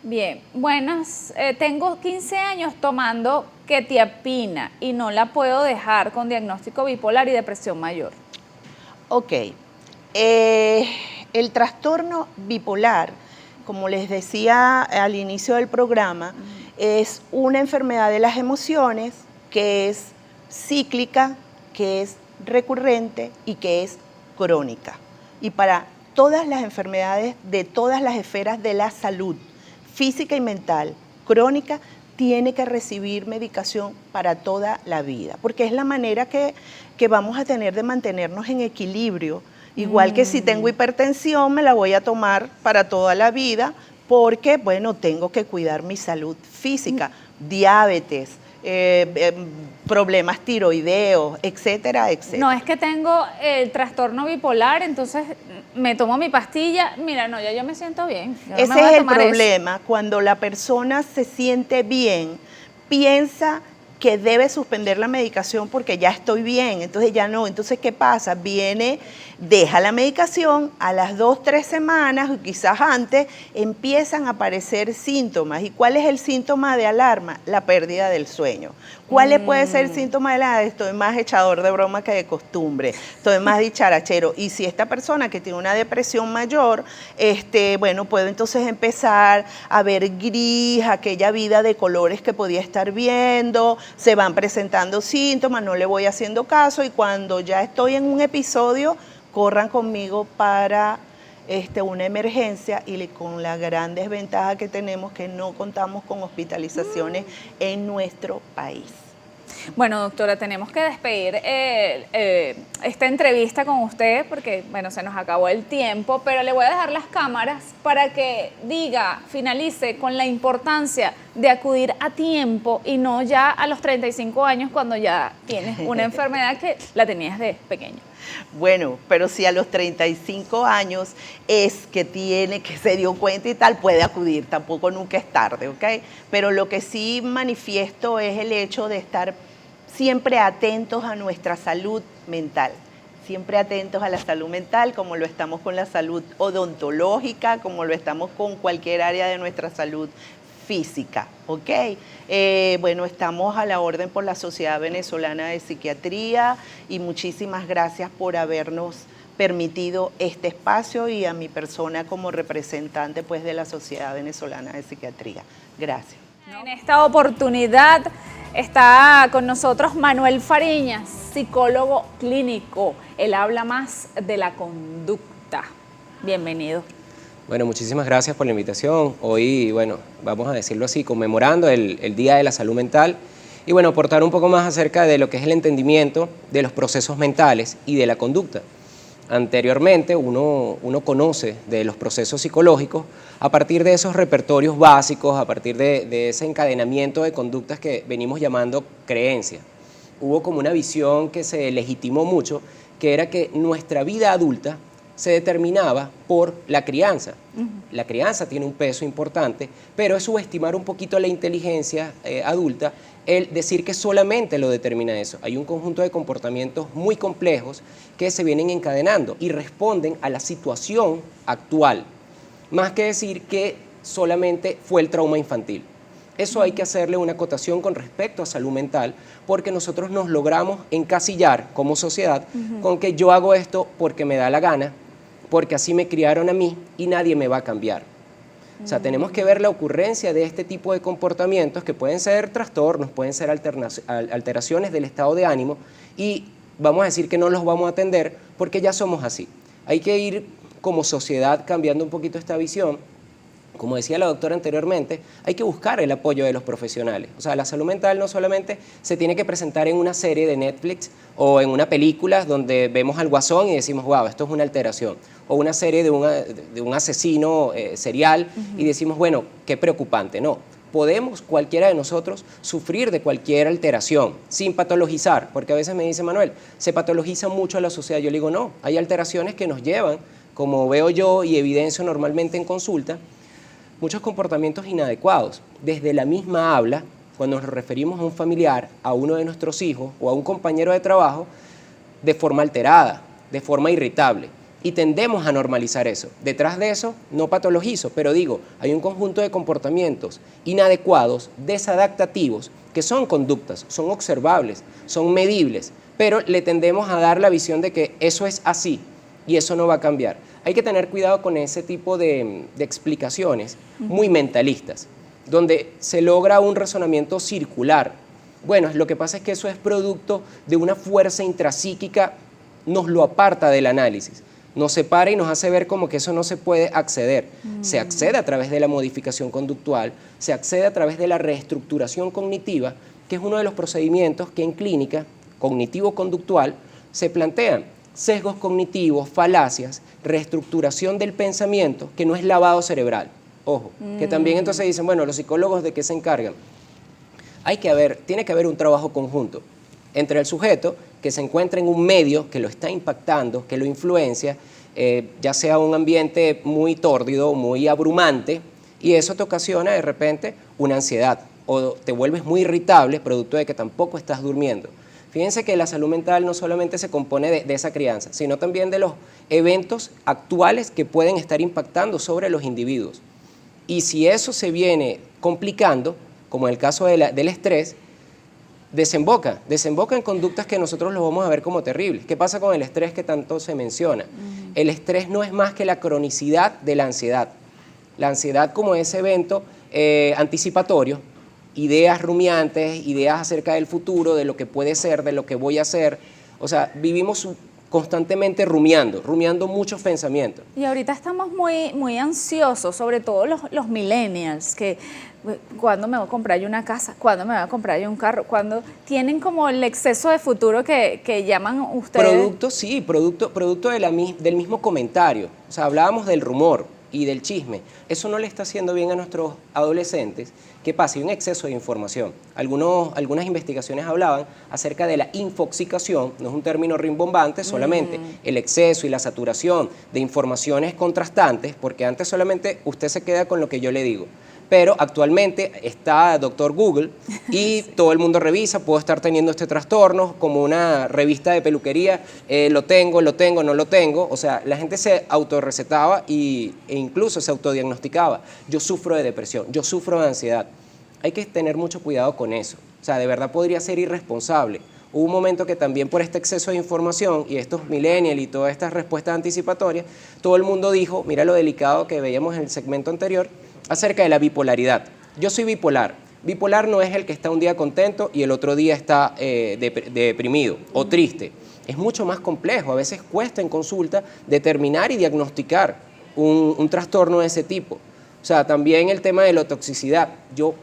Speaker 1: Bien, buenas. Tengo 15 años tomando quetiapina y no la puedo dejar con diagnóstico bipolar y depresión mayor.
Speaker 2: Ok. El trastorno bipolar, como les decía al inicio del programa, es una enfermedad de las emociones que es cíclica, que es recurrente y que es crónica. Y para todas las enfermedades de todas las esferas de la salud, física y mental, crónica, tiene que recibir medicación para toda la vida, porque es la manera que vamos a tener de mantenernos en equilibrio. Igual que si tengo hipertensión, me la voy a tomar para toda la vida, porque, bueno, tengo que cuidar mi salud física, diabetes, problemas tiroideos, etcétera, etcétera.
Speaker 1: No es que tengo el trastorno bipolar, entonces me tomo mi pastilla, mira, no, ya yo me siento bien.
Speaker 2: Ese es el problema, cuando la persona se siente bien, piensa que debe suspender la medicación porque ya estoy bien, entonces ya no. Entonces, ¿qué pasa? Deja la medicación, a las 2, 3 semanas, o quizás antes, empiezan a aparecer síntomas. ¿Y cuál es el síntoma de alarma? La pérdida del sueño. ¿Cuál puede ser el síntoma de la? Estoy más echador de broma que de costumbre, estoy más dicharachero. Y si esta persona que tiene una depresión mayor, bueno, puede entonces empezar a ver gris, aquella vida de colores que podía estar viendo, se van presentando síntomas, no le voy haciendo caso y cuando ya estoy en un episodio, corran conmigo para una emergencia y con la gran desventaja que tenemos que no contamos con hospitalizaciones en nuestro país.
Speaker 1: Bueno, doctora, tenemos que despedir esta entrevista con usted porque, bueno, se nos acabó el tiempo, pero le voy a dejar las cámaras para que finalice con la importancia de acudir a tiempo y no ya a los 35 años cuando ya tienes una enfermedad que la tenías de pequeño.
Speaker 2: Bueno, pero si a los 35 años es que se dio cuenta y tal, puede acudir, tampoco nunca es tarde, ¿ok? Pero lo que sí manifiesto es el hecho de estar siempre atentos a nuestra salud mental, siempre atentos a la salud mental, como lo estamos con la salud odontológica, como lo estamos con cualquier área de nuestra salud física, ¿ok? Bueno, estamos a la orden por la Sociedad Venezolana de Psiquiatría y muchísimas gracias por habernos permitido este espacio y a mi persona como representante pues de la Sociedad Venezolana de Psiquiatría. Gracias.
Speaker 1: En esta oportunidad está con nosotros Manuel Fariñas, psicólogo clínico. Él habla más de la conducta. Bienvenido.
Speaker 3: Bueno, muchísimas gracias por la invitación. Hoy, bueno, vamos a decirlo así, conmemorando el Día de la Salud Mental y, bueno, aportar un poco más acerca de lo que es el entendimiento de los procesos mentales y de la conducta. Anteriormente uno conoce de los procesos psicológicos a partir de esos repertorios básicos, a partir de ese encadenamiento de conductas que venimos llamando creencias. Hubo como una visión que se legitimó mucho, que era que nuestra vida adulta se determinaba por la crianza. La crianza tiene un peso importante, pero es subestimar un poquito la inteligencia adulta el decir que solamente lo determina eso. Hay un conjunto de comportamientos muy complejos que se vienen encadenando y responden a la situación actual, más que decir que solamente fue el trauma infantil. Eso hay que hacerle una acotación con respecto a salud mental, porque nosotros nos logramos encasillar como sociedad con que yo hago esto porque me da la gana, porque así me criaron a mí y nadie me va a cambiar. O sea, tenemos que ver la ocurrencia de este tipo de comportamientos que pueden ser trastornos, pueden ser alteraciones del estado de ánimo y vamos a decir que no los vamos a atender porque ya somos así. Hay que ir como sociedad cambiando un poquito esta visión. Como decía la doctora anteriormente, hay que buscar el apoyo de los profesionales. O sea, la salud mental no solamente se tiene que presentar en una serie de Netflix o en una película donde vemos al guasón y decimos, wow, esto es una alteración. O una serie de un asesino serial y decimos, bueno, qué preocupante. No, podemos cualquiera de nosotros sufrir de cualquier alteración sin patologizar, porque a veces me dice Manuel, se patologiza mucho a la sociedad. Yo le digo, no, hay alteraciones que nos llevan, como veo yo y evidencio normalmente en consulta, muchos comportamientos inadecuados. Desde la misma habla, cuando nos referimos a un familiar, a uno de nuestros hijos o a un compañero de trabajo, de forma alterada, de forma irritable. Y tendemos a normalizar eso. Detrás de eso no patologizo, pero digo, hay un conjunto de comportamientos inadecuados, desadaptativos, que son conductas, son observables, son medibles, pero le tendemos a dar la visión de que eso es así y eso no va a cambiar. Hay que tener cuidado con ese tipo de explicaciones muy mentalistas, donde se logra un razonamiento circular. Bueno, lo que pasa es que eso es producto de una fuerza intrapsíquica, nos lo aparta del análisis, nos separa y nos hace ver como que eso no se puede acceder. Se accede a través de la modificación conductual, se accede a través de la reestructuración cognitiva, que es uno de los procedimientos que en clínica cognitivo-conductual se plantean. Sesgos cognitivos, falacias, reestructuración del pensamiento, que no es lavado cerebral. Ojo, que también entonces dicen, bueno, los psicólogos ¿de qué se encargan? Tiene que haber un trabajo conjunto entre el sujeto que se encuentra en un medio que lo está impactando, que lo influencia, ya sea un ambiente muy tórdido, muy abrumante, y eso te ocasiona de repente una ansiedad, o te vuelves muy irritable producto de que tampoco estás durmiendo. Fíjense que la salud mental no solamente se compone de esa crianza, sino también de los eventos actuales que pueden estar impactando sobre los individuos. Y si eso se viene complicando, como en el caso del estrés, desemboca en conductas que nosotros los vamos a ver como terribles. ¿Qué pasa con el estrés que tanto se menciona? El estrés no es más que la cronicidad de la ansiedad. La ansiedad como ese evento anticipatorio, ideas rumiantes, ideas acerca del futuro, de lo que puede ser, de lo que voy a hacer. O sea, vivimos constantemente rumiando muchos pensamientos.
Speaker 1: Y ahorita estamos muy ansiosos, sobre todo los millennials, que ¿cuándo me voy a comprar yo una casa? ¿Cuándo me voy a comprar yo un carro? ¿Cuándo tienen como el exceso de futuro que llaman ustedes?
Speaker 3: Producto del mismo comentario. O sea, hablábamos del rumor y del chisme. Eso no le está haciendo bien a nuestros adolescentes. ¿Qué pasa? Hay un exceso de información. Algunas investigaciones hablaban acerca de la infoxicación, no es un término rimbombante, solamente el exceso y la saturación de informaciones contrastantes, porque antes solamente usted se queda con lo que yo le digo. Pero actualmente está Doctor Google y sí, todo el mundo revisa, puedo estar teniendo este trastorno, como una revista de peluquería, lo tengo, no lo tengo. O sea, la gente se autorrecetaba e incluso se autodiagnosticaba. Yo sufro de depresión, yo sufro de ansiedad. Hay que tener mucho cuidado con eso. O sea, de verdad podría ser irresponsable. Hubo un momento que también por este exceso de información y estos millennials y todas estas respuestas anticipatorias, todo el mundo dijo, mira lo delicado que veíamos en el segmento anterior, acerca de la bipolaridad. Yo soy bipolar. Bipolar no es el que está un día contento y el otro día está deprimido o triste. Es mucho más complejo. A veces cuesta en consulta determinar y diagnosticar un trastorno de ese tipo. O sea, también el tema de la toxicidad. Yo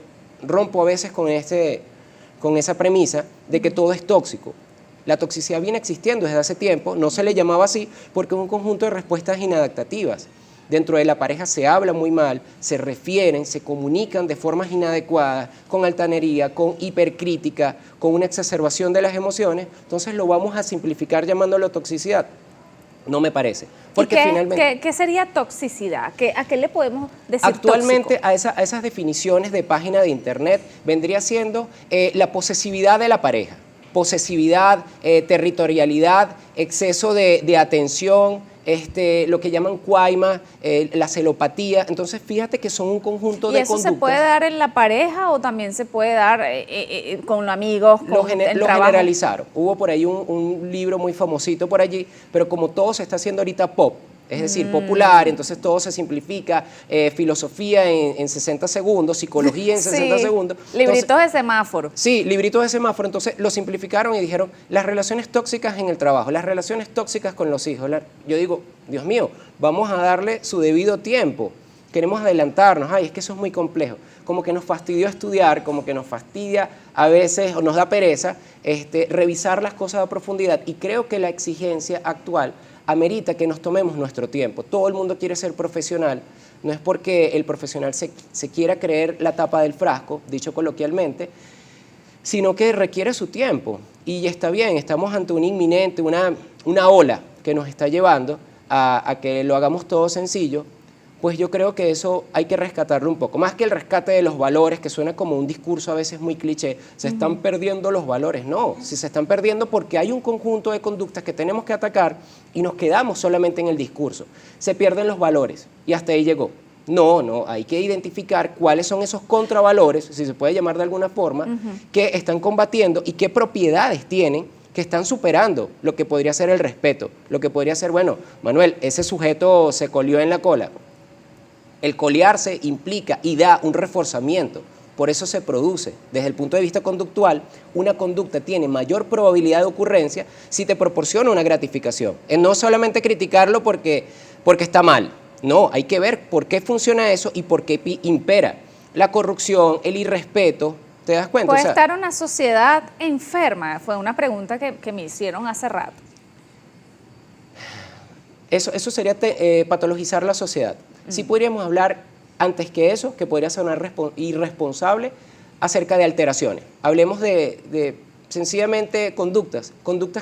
Speaker 3: rompo a veces con esa premisa de que todo es tóxico. La toxicidad viene existiendo desde hace tiempo, no se le llamaba así porque es un conjunto de respuestas inadaptativas. Dentro de la pareja se habla muy mal, se refieren, se comunican de formas inadecuadas, con altanería, con hipercrítica, con una exacerbación de las emociones. Entonces lo vamos a simplificar llamándolo toxicidad. No me parece. Porque finalmente,
Speaker 1: ¿qué sería toxicidad? ¿A qué le podemos decir
Speaker 3: actualmente
Speaker 1: tóxico?
Speaker 3: a esas definiciones de página de internet vendría siendo la posesividad de la pareja. Posesividad, territorialidad, exceso de atención, lo que llaman cuaima, la celopatía. Entonces, fíjate que son un conjunto de conductas.
Speaker 1: ¿Y eso se puede dar en la pareja o también se puede dar con amigos, con
Speaker 3: lo
Speaker 1: trabajo?
Speaker 3: Generalizaron. Hubo por ahí un libro muy famosito por allí, pero como todo se está haciendo ahorita pop, es decir, popular, entonces todo se simplifica, filosofía en 60 segundos, psicología en 60 segundos.
Speaker 1: Libritos de semáforo.
Speaker 3: Sí, libritos de semáforo, entonces lo simplificaron y dijeron las relaciones tóxicas en el trabajo, las relaciones tóxicas con los hijos. Yo digo, Dios mío, vamos a darle su debido tiempo, queremos adelantarnos, es que eso es muy complejo, como que nos fastidió estudiar, como que nos fastidia a veces o nos da pereza revisar las cosas a profundidad, y creo que la exigencia actual amerita que nos tomemos nuestro tiempo. Todo el mundo quiere ser profesional, no es porque el profesional se quiera creer la tapa del frasco, dicho coloquialmente, sino que requiere su tiempo. Y está bien, estamos ante una inminente, una ola que nos está llevando a que lo hagamos todo sencillo, pues yo creo que eso hay que rescatarlo un poco. Más que el rescate de los valores, que suena como un discurso a veces muy cliché, se están perdiendo los valores. No, si se están perdiendo porque hay un conjunto de conductas que tenemos que atacar y nos quedamos solamente en el discurso. Se pierden los valores y hasta ahí llegó. No, hay que identificar cuáles son esos contravalores, si se puede llamar de alguna forma, que están combatiendo y qué propiedades tienen que están superando lo que podría ser el respeto, lo que podría ser, bueno, Manuel, ese sujeto se colió en la cola. El colearse implica y da un reforzamiento, por eso se produce. Desde el punto de vista conductual, una conducta tiene mayor probabilidad de ocurrencia si te proporciona una gratificación. No solamente criticarlo porque está mal, no, hay que ver por qué funciona eso y por qué impera la corrupción, el irrespeto. ¿Te das cuenta?
Speaker 1: ¿Puede estar una sociedad enferma? Fue una pregunta que me hicieron hace rato.
Speaker 3: Eso sería patologizar la sociedad. Sí podríamos hablar antes que eso, que podría ser irresponsable, acerca de alteraciones. Hablemos de sencillamente conductas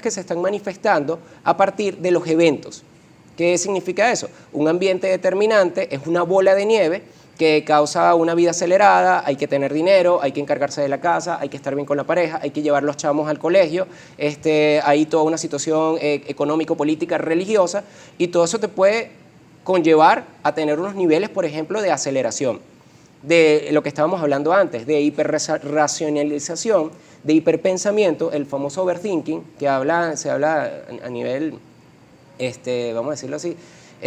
Speaker 3: que se están manifestando a partir de los eventos. ¿Qué significa eso? Un ambiente determinante es una bola de nieve que causa una vida acelerada, hay que tener dinero, hay que encargarse de la casa, hay que estar bien con la pareja, hay que llevar los chamos al colegio, hay toda una situación económico-política, religiosa, y todo eso te puede conllevar a tener unos niveles, por ejemplo, de aceleración, de lo que estábamos hablando antes, de hiperracionalización, de hiperpensamiento, el famoso overthinking, que se habla a nivel, vamos a decirlo así,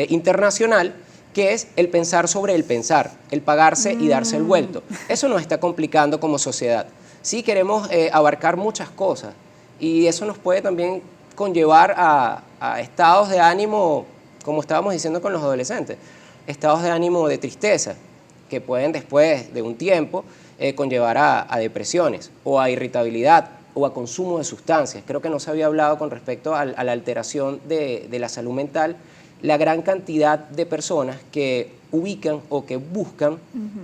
Speaker 3: internacional, que es el pensar sobre el pensar, el pagarse y darse el vuelto. Eso nos está complicando como sociedad. Sí queremos abarcar muchas cosas y eso nos puede también conllevar a estados de ánimo, como estábamos diciendo con los adolescentes, estados de ánimo de tristeza, que pueden después de un tiempo conllevar a depresiones o a irritabilidad o a consumo de sustancias. Creo que no se había hablado con respecto a la alteración de la salud mental, la gran cantidad de personas que ubican o que buscan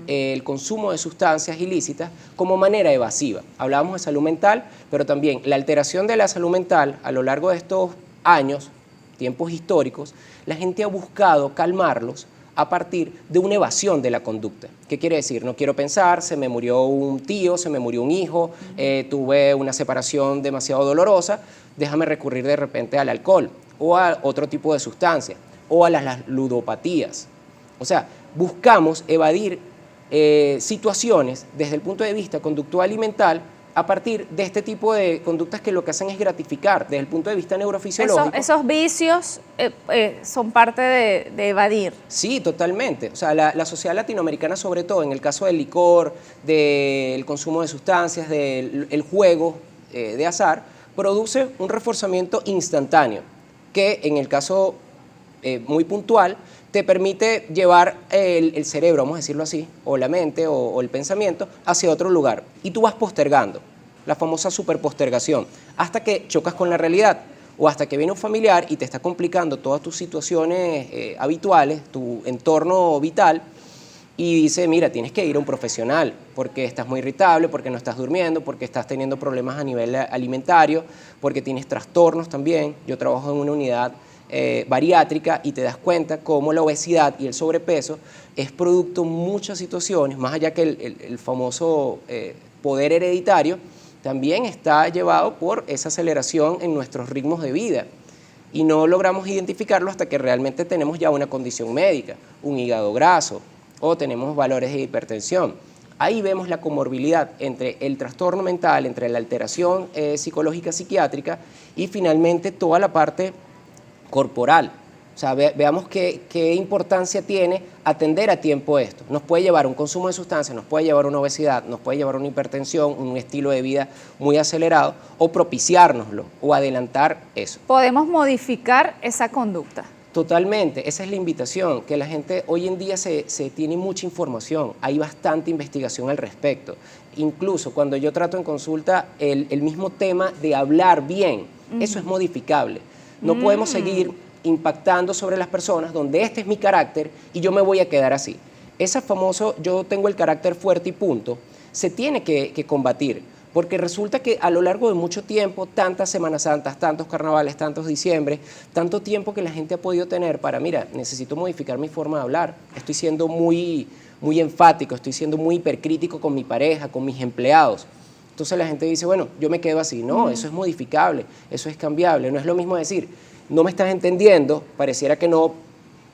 Speaker 3: el consumo de sustancias ilícitas como manera evasiva. Hablábamos de salud mental, pero también la alteración de la salud mental a lo largo de estos años, tiempos históricos, la gente ha buscado calmarlos a partir de una evasión de la conducta. ¿Qué quiere decir? No quiero pensar, se me murió un tío, se me murió un hijo, tuve una separación demasiado dolorosa, déjame recurrir de repente al alcohol o a otro tipo de sustancias o a las ludopatías. O sea, buscamos evadir situaciones desde el punto de vista conductual y mental a partir de este tipo de conductas que lo que hacen es gratificar desde el punto de vista neurofisiológico.
Speaker 1: Esos vicios son parte de evadir.
Speaker 3: Sí, totalmente. O sea, la sociedad latinoamericana, sobre todo en el caso del licor, del consumo de sustancias, del juego de azar, produce un reforzamiento instantáneo que en el caso muy puntual te permite llevar el cerebro, vamos a decirlo así, o la mente o el pensamiento hacia otro lugar. Y tú vas postergando, la famosa superpostergación, hasta que chocas con la realidad o hasta que viene un familiar y te está complicando todas tus situaciones habituales, tu entorno vital, y dice, mira, tienes que ir a un profesional porque estás muy irritable, porque no estás durmiendo, porque estás teniendo problemas a nivel alimentario, porque tienes trastornos también. Yo trabajo en una unidad bariátrica y te das cuenta cómo la obesidad y el sobrepeso es producto de muchas situaciones, más allá que el famoso poder hereditario, también está llevado por esa aceleración en nuestros ritmos de vida y no logramos identificarlo hasta que realmente tenemos ya una condición médica, un hígado graso o tenemos valores de hipertensión. Ahí vemos la comorbilidad entre el trastorno mental, entre la alteración psicológica psiquiátrica y finalmente toda la parte corporal. O sea, veamos qué importancia tiene atender a tiempo esto. Nos puede llevar un consumo de sustancias, nos puede llevar una obesidad, nos puede llevar una hipertensión, un estilo de vida muy acelerado, o propiciárnoslo, o adelantar eso.
Speaker 1: Podemos modificar esa conducta.
Speaker 3: Totalmente, esa es la invitación, que la gente hoy en día se tiene mucha información, hay bastante investigación al respecto. Incluso cuando yo trato en consulta el mismo tema de hablar bien, eso es modificable. No podemos seguir impactando sobre las personas donde este es mi carácter y yo me voy a quedar así. Ese famoso yo tengo el carácter fuerte y punto, se tiene que combatir, porque resulta que a lo largo de mucho tiempo, tantas Semanas Santas, tantos carnavales, tantos diciembre, tanto tiempo que la gente ha podido tener para, mira, necesito modificar mi forma de hablar, estoy siendo muy enfático, estoy siendo muy hipercrítico con mi pareja, con mis empleados. Entonces la gente dice, bueno, yo me quedo así. No, eso es modificable, eso es cambiable. No es lo mismo decir, no me estás entendiendo, pareciera que no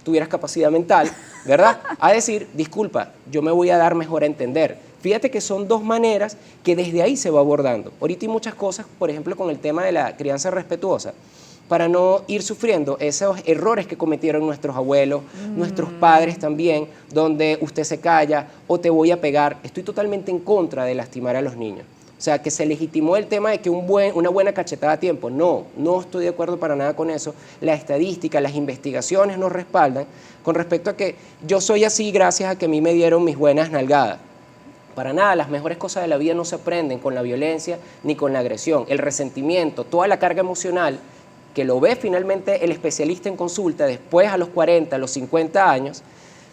Speaker 3: tuvieras capacidad mental, ¿verdad? A decir, disculpa, yo me voy a dar mejor a entender. Fíjate que son dos maneras que desde ahí se va abordando. Ahorita hay muchas cosas, por ejemplo, con el tema de la crianza respetuosa, para no ir sufriendo esos errores que cometieron nuestros abuelos, nuestros padres también, donde usted se calla o te voy a pegar. Estoy totalmente en contra de lastimar a los niños. O sea, que se legitimó el tema de que una buena cachetada a tiempo. No estoy de acuerdo para nada con eso. La estadística, las investigaciones nos respaldan con respecto a que yo soy así gracias a que a mí me dieron mis buenas nalgadas. Para nada, las mejores cosas de la vida no se aprenden con la violencia ni con la agresión. El resentimiento, toda la carga emocional que lo ve finalmente el especialista en consulta después a los 40, a los 50 años,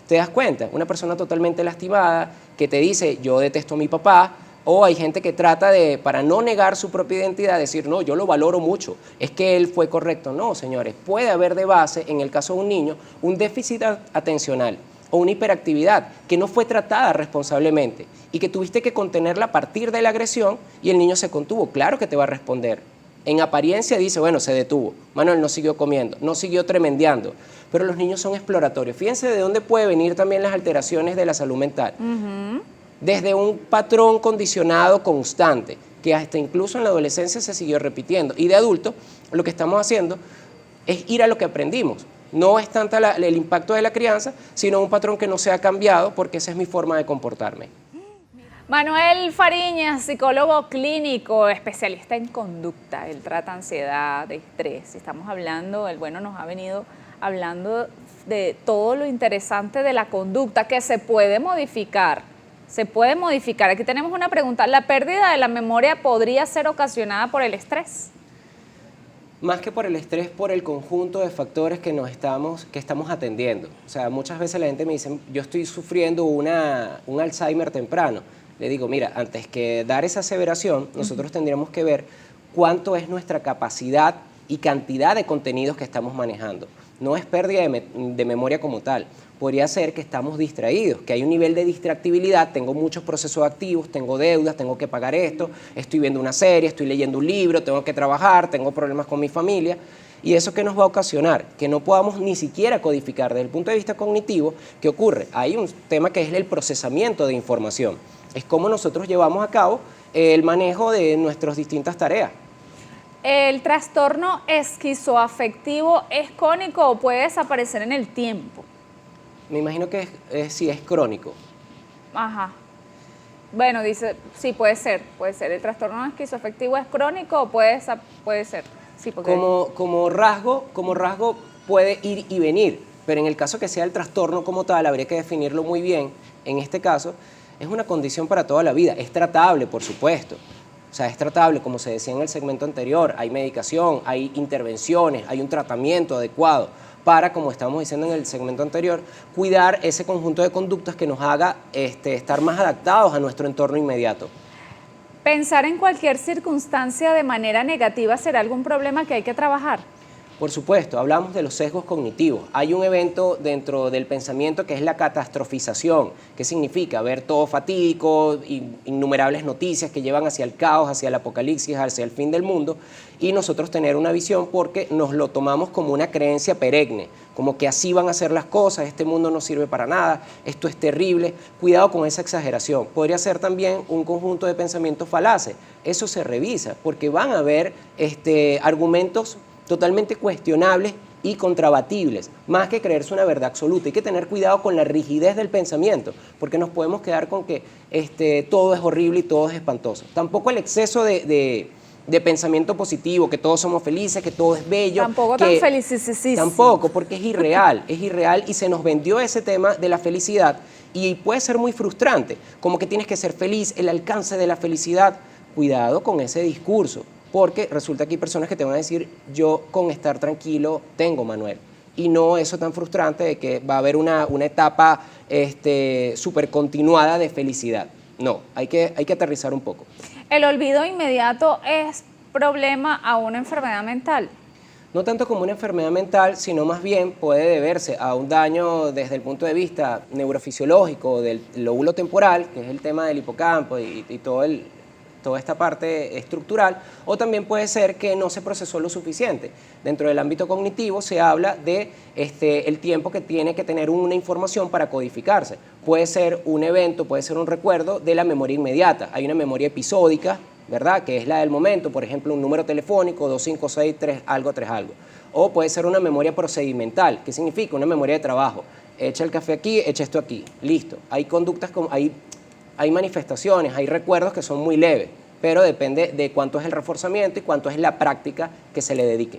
Speaker 3: te das cuenta, una persona totalmente lastimada que te dice, yo detesto a mi papá, o hay gente que trata de, para no negar su propia identidad, decir, no, yo lo valoro mucho, es que él fue correcto. No, señores, puede haber de base, en el caso de un niño, un déficit atencional o una hiperactividad que no fue tratada responsablemente y que tuviste que contenerla a partir de la agresión y el niño se contuvo. Claro que te va a responder. En apariencia dice, bueno, se detuvo, Manuel no siguió comiendo, no siguió tremendeando, pero los niños son exploratorios. Fíjense de dónde puede venir también las alteraciones de la salud mental. Desde un patrón condicionado constante, que hasta incluso en la adolescencia se siguió repitiendo. Y de adulto, lo que estamos haciendo es ir a lo que aprendimos. No es tanto el impacto de la crianza, sino un patrón que no se ha cambiado porque esa es mi forma de comportarme.
Speaker 1: Manuel Fariñas, psicólogo clínico, especialista en conducta. Él trata ansiedad, estrés. Estamos hablando, el bueno nos ha venido hablando de todo lo interesante de la conducta que se puede modificar. Se puede modificar. Aquí tenemos una pregunta. ¿La pérdida de la memoria podría ser ocasionada por el estrés?
Speaker 3: Más que por el estrés, por el conjunto de factores que estamos atendiendo. O sea, muchas veces la gente me dice, yo estoy sufriendo un Alzheimer temprano. Le digo, mira, antes que dar esa aseveración, nosotros tendríamos que ver cuánto es nuestra capacidad y cantidad de contenidos que estamos manejando. No es pérdida de memoria como tal. Podría ser que estamos distraídos, que hay un nivel de distractibilidad, tengo muchos procesos activos, tengo deudas, tengo que pagar esto, estoy viendo una serie, estoy leyendo un libro, tengo que trabajar, tengo problemas con mi familia. ¿Y eso qué nos va a ocasionar? Que no podamos ni siquiera codificar desde el punto de vista cognitivo. ¿Qué ocurre? Hay un tema que es el procesamiento de información. Es cómo nosotros llevamos a cabo el manejo de nuestras distintas tareas.
Speaker 1: ¿El trastorno esquizoafectivo es crónico o puede desaparecer en el tiempo?
Speaker 3: Me imagino que sí es crónico.
Speaker 1: Ajá. Bueno, dice, sí, puede ser. ¿El trastorno esquizoafectivo es crónico o puede ser? Sí, porque...
Speaker 3: Como rasgo puede ir y venir, pero en el caso que sea el trastorno como tal, habría que definirlo muy bien. En este caso, es una condición para toda la vida. Es tratable, por supuesto. O sea, es tratable, como se decía en el segmento anterior. Hay medicación, hay intervenciones, hay un tratamiento adecuado para, como estábamos diciendo en el segmento anterior, cuidar ese conjunto de conductas que nos haga estar más adaptados a nuestro entorno inmediato.
Speaker 1: ¿Pensar en cualquier circunstancia de manera negativa será algún problema que hay que trabajar?
Speaker 3: Por supuesto, hablamos de los sesgos cognitivos. Hay un evento dentro del pensamiento que es la catastrofización, que significa ver todo fatídico, innumerables noticias que llevan hacia el caos, hacia el apocalipsis, hacia el fin del mundo, y nosotros tener una visión porque nos lo tomamos como una creencia perenne, como que así van a ser las cosas, este mundo no sirve para nada, esto es terrible. Cuidado con esa exageración. Podría ser también un conjunto de pensamientos falaces. Eso se revisa porque van a haber argumentos totalmente cuestionables y contrabatibles, más que creerse una verdad absoluta. Hay que tener cuidado con la rigidez del pensamiento, porque nos podemos quedar con que todo es horrible y todo es espantoso. Tampoco el exceso de pensamiento positivo, que todos somos felices, que todo es bello.
Speaker 1: Tampoco tan felices.
Speaker 3: Tampoco, porque es irreal y se nos vendió ese tema de la felicidad y puede ser muy frustrante, como que tienes que ser feliz, el alcance de la felicidad. Cuidado con ese discurso, porque resulta que hay personas que te van a decir, yo con estar tranquilo tengo, Manuel. Y no eso tan frustrante de que va a haber una etapa súper continuada de felicidad. No, hay que aterrizar un poco.
Speaker 1: ¿El olvido inmediato es problema a una enfermedad mental?
Speaker 3: No tanto como una enfermedad mental, sino más bien puede deberse a un daño desde el punto de vista neurofisiológico del lóbulo temporal, que es el tema del hipocampo y toda esta parte estructural, o también puede ser que no se procesó lo suficiente. Dentro del ámbito cognitivo se habla de el tiempo que tiene que tener una información para codificarse. Puede ser un evento, puede ser un recuerdo de la memoria inmediata. Hay una memoria episódica, ¿verdad?, que es la del momento, por ejemplo, un número telefónico, 256, 3 algo, 3 algo. O puede ser una memoria procedimental, que significa una memoria de trabajo. Echa el café aquí, echa esto aquí, listo. Hay conductas, hay manifestaciones, hay recuerdos que son muy leves, pero depende de cuánto es el reforzamiento y cuánto es la práctica que se le dedique.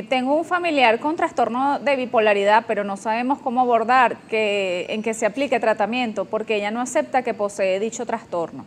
Speaker 1: Tengo un familiar con trastorno de bipolaridad, pero no sabemos cómo abordar en que se aplique tratamiento, porque ella no acepta que posee dicho trastorno.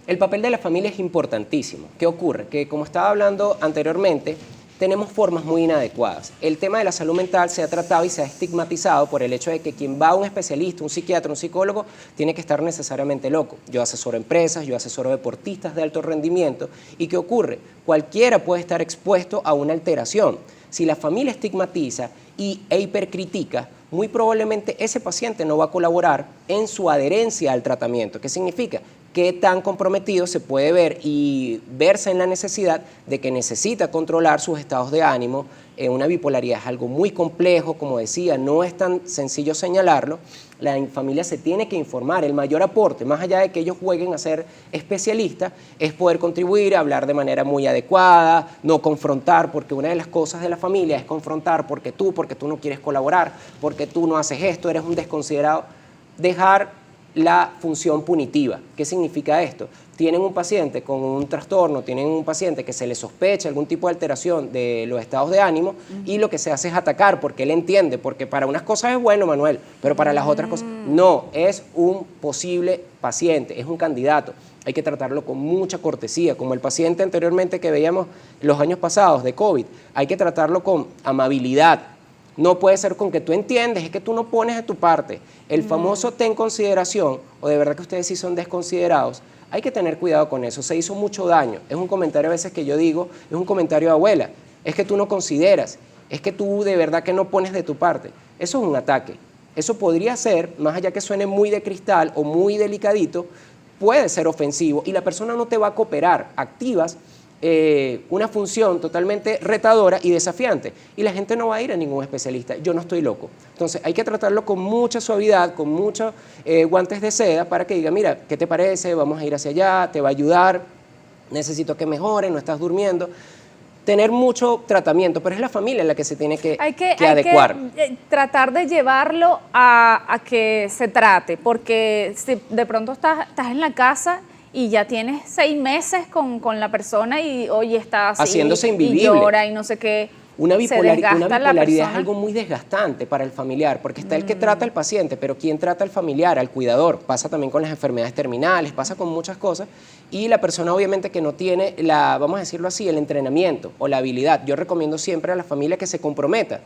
Speaker 3: El papel de la familia es importantísimo. ¿Qué ocurre? Que como estaba hablando anteriormente, tenemos formas muy inadecuadas. El tema de la salud mental se ha tratado y se ha estigmatizado por el hecho de que quien va a un especialista, un psiquiatra, un psicólogo, tiene que estar necesariamente loco. Yo asesoro empresas, yo asesoro deportistas de alto rendimiento. ¿Y qué ocurre? Cualquiera puede estar expuesto a una alteración. Si la familia estigmatiza e hipercritica, muy probablemente ese paciente no va a colaborar en su adherencia al tratamiento. ¿Qué significa? Qué tan comprometido se puede ver y verse en la necesidad de que necesita controlar sus estados de ánimo. Una bipolaridad es algo muy complejo, como decía, no es tan sencillo señalarlo. La familia se tiene que informar. El mayor aporte, más allá de que ellos jueguen a ser especialistas, es poder contribuir, hablar de manera muy adecuada, no confrontar, porque una de las cosas de la familia es confrontar porque tú no quieres colaborar, porque tú no haces esto, eres un desconsiderado. Dejar la función punitiva. ¿Qué significa esto? Tienen un paciente con un trastorno, tienen un paciente que se le sospecha algún tipo de alteración de los estados de ánimo y lo que se hace es atacar porque él entiende, porque para unas cosas es bueno, Manuel, pero para las otras cosas no, es un posible paciente, es un candidato. Hay que tratarlo con mucha cortesía, como el paciente anteriormente que veíamos los años pasados de COVID, hay que tratarlo con amabilidad. No puede ser con que tú entiendes, es que tú no pones de tu parte. El famoso ten consideración, o de verdad que ustedes sí son desconsiderados, hay que tener cuidado con eso. Se hizo mucho daño. Es un comentario a veces que yo digo, es un comentario de abuela. Es que tú no consideras, es que tú de verdad que no pones de tu parte. Eso es un ataque. Eso podría ser, más allá que suene muy de cristal o muy delicadito, puede ser ofensivo y la persona no te va a cooperar. Activas una función totalmente retadora y desafiante y la gente no va a ir a ningún especialista. Yo no estoy loco. Entonces hay que tratarlo con mucha suavidad, con muchos guantes de seda para que diga, mira, ¿qué te parece? Vamos a ir hacia allá, te va a ayudar, necesito que mejore, no estás durmiendo. Tener mucho tratamiento, pero es la familia la que se tiene que adecuar.
Speaker 1: Hay que tratar de llevarlo a que se trate, porque si de pronto estás en la casa y ya tienes 6 meses con la persona y hoy está así,
Speaker 3: haciéndose invivible.
Speaker 1: Y llora y no sé qué.
Speaker 3: Una bipolaridad es algo muy desgastante para el familiar, porque está el que trata al paciente, pero ¿quién trata al familiar, al cuidador? Pasa también con las enfermedades terminales, pasa con muchas cosas, y la persona obviamente que no tiene, vamos a decirlo así, el entrenamiento o la habilidad. Yo recomiendo siempre a la familia que se comprometa.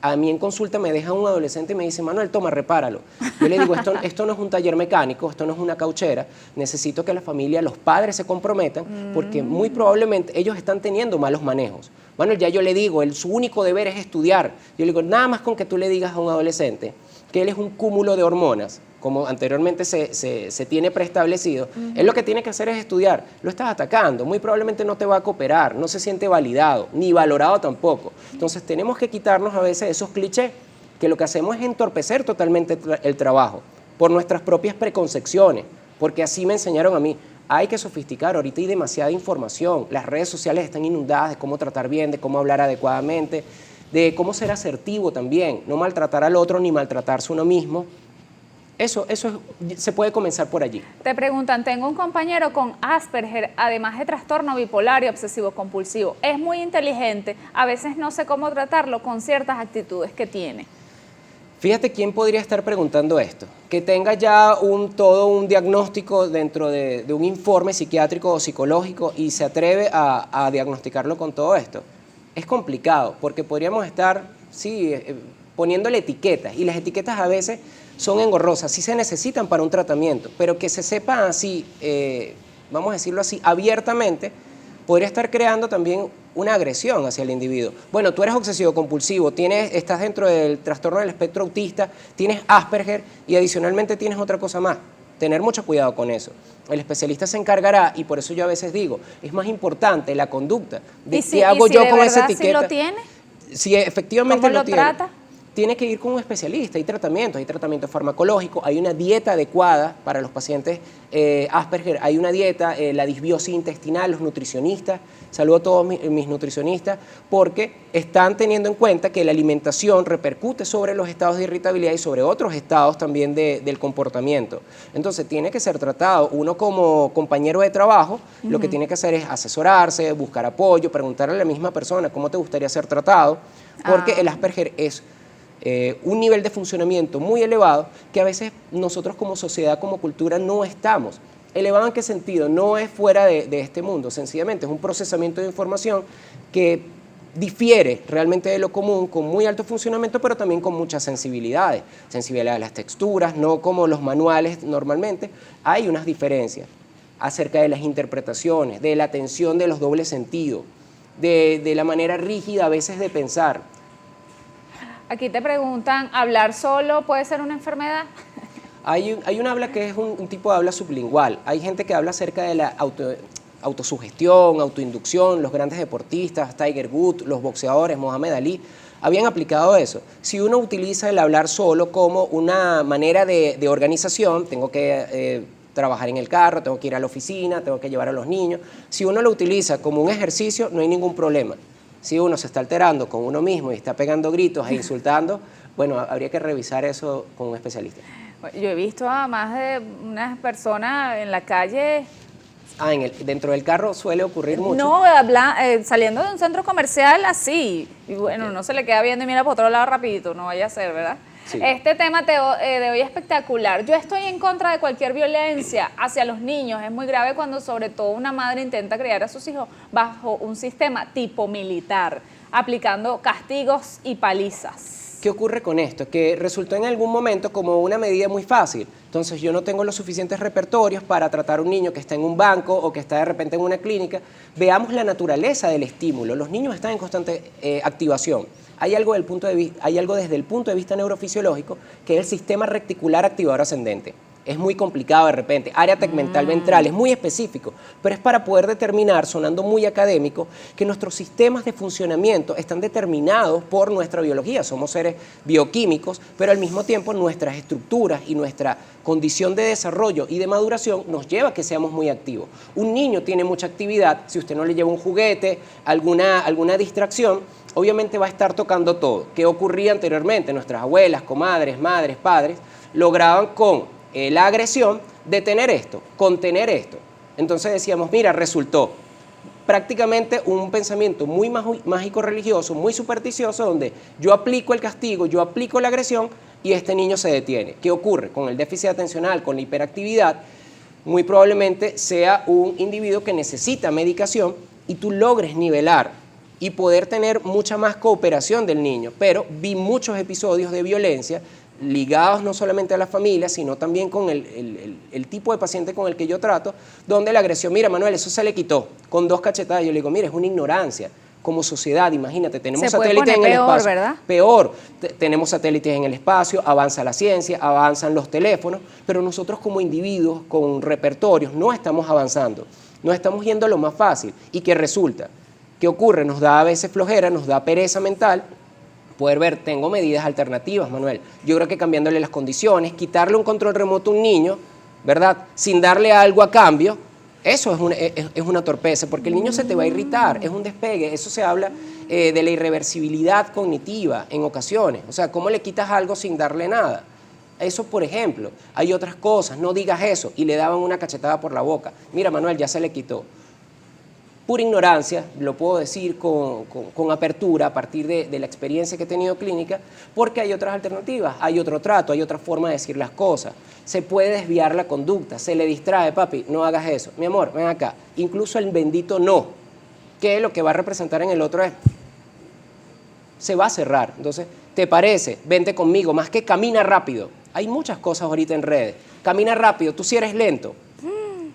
Speaker 3: A mí en consulta me deja un adolescente y me dice, Manuel, toma, repáralo. Yo le digo, esto no es un taller mecánico, esto no es una cauchera, necesito que la familia, los padres se comprometan, porque muy probablemente ellos están teniendo malos manejos. Manuel, ya yo le digo, su único deber es estudiar. Yo le digo, nada más con que tú le digas a un adolescente que él es un cúmulo de hormonas, como anteriormente se tiene preestablecido, él lo que tiene que hacer es estudiar. Lo estás atacando, muy probablemente no te va a cooperar, no se siente validado, ni valorado tampoco. Entonces tenemos que quitarnos a veces esos clichés, que lo que hacemos es entorpecer totalmente el trabajo, por nuestras propias preconcepciones, porque así me enseñaron a mí. Hay que sofisticar, ahorita hay demasiada información, las redes sociales están inundadas de cómo tratar bien, de cómo hablar adecuadamente, de cómo ser asertivo también, no maltratar al otro ni maltratarse uno mismo. Eso se puede comenzar por allí.
Speaker 1: Te preguntan, tengo un compañero con Asperger, además de trastorno bipolar y obsesivo compulsivo. Es muy inteligente, a veces no sé cómo tratarlo con ciertas actitudes que tiene.
Speaker 3: Fíjate quién podría estar preguntando esto, que tenga ya todo un diagnóstico dentro de un informe psiquiátrico o psicológico y se atreve a diagnosticarlo con todo esto. Es complicado porque podríamos estar, sí, poniéndole etiquetas y las etiquetas a veces son engorrosas, sí se necesitan para un tratamiento, pero que se sepa así, vamos a decirlo así, abiertamente, podría estar creando también una agresión hacia el individuo. Bueno, tú eres obsesivo compulsivo, estás dentro del trastorno del espectro autista, tienes Asperger y adicionalmente tienes otra cosa más. Tener mucho cuidado con eso. El especialista se encargará, y por eso yo a veces digo, es más importante la conducta de qué hago yo con esa etiqueta.
Speaker 1: ¿Y si lo tiene?
Speaker 3: Si efectivamente
Speaker 1: ¿Cómo lo trata?
Speaker 3: Tiene que ir con un especialista, hay tratamiento farmacológico, hay una dieta adecuada para los pacientes Asperger, hay una dieta, la disbiosis intestinal, los nutricionistas, saludo a todos mis nutricionistas, porque están teniendo en cuenta que la alimentación repercute sobre los estados de irritabilidad y sobre otros estados también del comportamiento. Entonces tiene que ser tratado, uno como compañero de trabajo, lo que tiene que hacer es asesorarse, buscar apoyo, preguntarle a la misma persona cómo te gustaría ser tratado, porque el Asperger es un nivel de funcionamiento muy elevado que a veces nosotros como sociedad, como cultura, no estamos. ¿Elevado en qué sentido? No es fuera de este mundo, sencillamente es un procesamiento de información que difiere realmente de lo común, con muy alto funcionamiento, pero también con muchas sensibilidades. Sensibilidad a las texturas, no como los manuales normalmente. Hay unas diferencias acerca de las interpretaciones, de la atención de los dobles sentidos, de la manera rígida a veces de pensar.
Speaker 1: Aquí te preguntan, ¿hablar solo puede ser una enfermedad?
Speaker 3: Hay un habla que es un tipo de habla sublingual. Hay gente que habla acerca de la autosugestión, autoinducción. Los grandes deportistas, Tiger Woods, los boxeadores, Mohamed Ali, habían aplicado eso. Si uno utiliza el hablar solo como una manera de organización, tengo que trabajar en el carro, tengo que ir a la oficina, tengo que llevar a los niños. Si uno lo utiliza como un ejercicio, no hay ningún problema. Si uno se está alterando con uno mismo y está pegando gritos e insultando, bueno, habría que revisar eso con un especialista.
Speaker 1: Yo he visto a más de unas personas en la calle.
Speaker 3: Dentro del carro suele ocurrir mucho.
Speaker 1: No, saliendo de un centro comercial así. Y bueno, no se le queda viendo y mira por otro lado rapidito, no vaya a ser, ¿verdad?
Speaker 3: Sí.
Speaker 1: Este tema de hoy es espectacular. Yo estoy en contra de cualquier violencia hacia los niños. Es muy grave cuando sobre todo una madre intenta criar a sus hijos bajo un sistema tipo militar, aplicando castigos y palizas.
Speaker 3: ¿Qué ocurre con esto? Que resultó en algún momento como una medida muy fácil. Entonces yo no tengo los suficientes repertorios para tratar a un niño que está en un banco o que está de repente en una clínica. Veamos la naturaleza del estímulo. Los niños están en constante activación. Hay algo desde el punto de vista neurofisiológico que es el sistema reticular activador ascendente. Es muy complicado de repente, área tegmental ventral, es muy específico, pero es para poder determinar, sonando muy académico, que nuestros sistemas de funcionamiento están determinados por nuestra biología. Somos seres bioquímicos, pero al mismo tiempo nuestras estructuras y nuestra condición de desarrollo y de maduración nos lleva a que seamos muy activos. Un niño tiene mucha actividad, si usted no le lleva un juguete, alguna distracción, obviamente va a estar tocando todo. ¿Qué ocurría anteriormente? Nuestras abuelas, comadres, madres, padres, lograban con la agresión detener esto, contener esto. Entonces decíamos, mira, resultó prácticamente un pensamiento muy mágico-religioso, muy supersticioso, donde yo aplico el castigo, yo aplico la agresión y este niño se detiene. ¿Qué ocurre? Con el déficit atencional, con la hiperactividad, muy probablemente sea un individuo que necesita medicación y tú logres nivelar y poder tener mucha más cooperación del niño. Pero vi muchos episodios de violencia ligados no solamente a la familia, sino también con el tipo de paciente con el que yo trato, donde la agresión, mira Manuel, eso se le quitó con 2 cachetadas. Yo le digo, mira, es una ignorancia. Como sociedad, imagínate, tenemos satélites en el espacio. ¿Verdad? Peor, tenemos satélites en el espacio, avanza la ciencia, avanzan los teléfonos, pero nosotros como individuos con repertorios no estamos avanzando, no estamos yendo a lo más fácil. ¿Y qué resulta? ¿Qué ocurre? Nos da a veces flojera, nos da pereza mental. Poder ver, tengo medidas alternativas, Manuel. Yo creo que cambiándole las condiciones, quitarle un control remoto a un niño, ¿verdad? Sin darle algo a cambio, eso es una torpeza, porque el niño se te va a irritar, es un despegue. Eso se habla de la irreversibilidad cognitiva en ocasiones. O sea, ¿cómo le quitas algo sin darle nada? Eso, por ejemplo. Hay otras cosas, no digas eso, y le daban una cachetada por la boca. Mira, Manuel, ya se le quitó. Pura ignorancia, lo puedo decir con apertura a partir de la experiencia que he tenido clínica, porque hay otras alternativas, hay otro trato, hay otra forma de decir las cosas. Se puede desviar la conducta, se le distrae, papi, no hagas eso. Mi amor, ven acá. Incluso el bendito no, que lo que va a representar en el otro es, se va a cerrar. Entonces, ¿te parece? Vente conmigo, más que camina rápido. Hay muchas cosas ahorita en redes. Camina rápido, tú sí eres lento.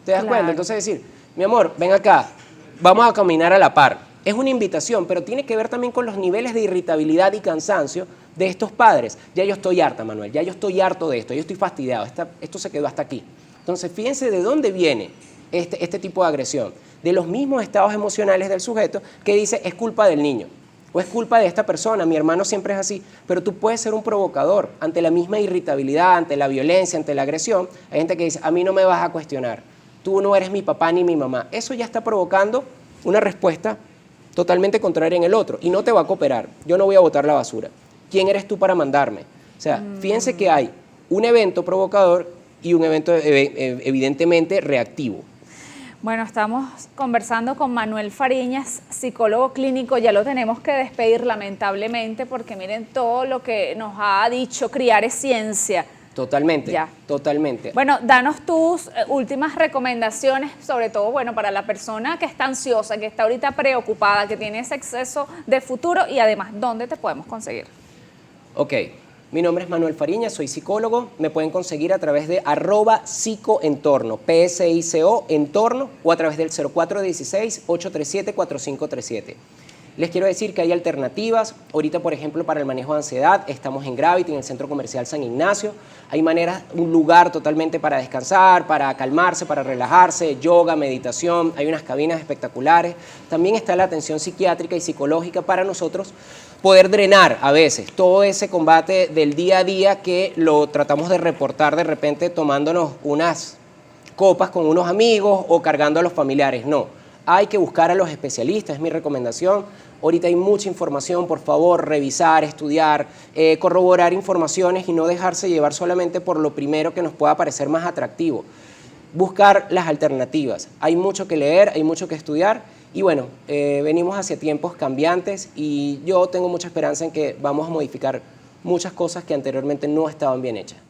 Speaker 3: ¿Te das cuenta? Entonces decir, mi amor, ven acá. Vamos a caminar a la par. Es una invitación, pero tiene que ver también con los niveles de irritabilidad y cansancio de estos padres. Ya yo estoy harta, Manuel, ya yo estoy harto de esto, yo estoy fastidiado, esto se quedó hasta aquí. Entonces, fíjense de dónde viene este tipo de agresión. De los mismos estados emocionales del sujeto que dice, es culpa del niño, o es culpa de esta persona, mi hermano siempre es así, pero tú puedes ser un provocador ante la misma irritabilidad, ante la violencia, ante la agresión. Hay gente que dice, a mí no me vas a cuestionar. Tú no eres mi papá ni mi mamá. Eso ya está provocando una respuesta totalmente contraria en el otro y no te va a cooperar. Yo no voy a botar la basura. ¿Quién eres tú para mandarme? O sea, fíjense que hay un evento provocador y un evento evidentemente reactivo.
Speaker 1: Bueno, estamos conversando con Manuel Fariñas, psicólogo clínico. Ya lo tenemos que despedir lamentablemente porque miren todo lo que nos ha dicho, criar es ciencia.
Speaker 3: Totalmente,
Speaker 1: ya.
Speaker 3: Totalmente.
Speaker 1: Bueno, danos tus últimas recomendaciones, sobre todo, bueno, para la persona que está ansiosa, que está ahorita preocupada, que tiene ese exceso de futuro y además, ¿dónde te podemos conseguir?
Speaker 3: Ok, mi nombre es Manuel Fariñas, soy psicólogo, me pueden conseguir a través de @psicoentorno, PSICO entorno, o a través del 0416-837-4537. Les quiero decir que hay alternativas. Ahorita, por ejemplo, para el manejo de ansiedad, estamos en Gravity, en el Centro Comercial San Ignacio. Hay maneras, un lugar totalmente para descansar, para calmarse, para relajarse, yoga, meditación. Hay unas cabinas espectaculares. También está la atención psiquiátrica y psicológica para nosotros poder drenar a veces todo ese combate del día a día que lo tratamos de reportar de repente tomándonos unas copas con unos amigos o cargando a los familiares. No. Hay que buscar a los especialistas, es mi recomendación. Ahorita hay mucha información, por favor, revisar, estudiar, corroborar informaciones y no dejarse llevar solamente por lo primero que nos pueda parecer más atractivo. Buscar las alternativas. Hay mucho que leer, hay mucho que estudiar y bueno, venimos hacia tiempos cambiantes y yo tengo mucha esperanza en que vamos a modificar muchas cosas que anteriormente no estaban bien hechas.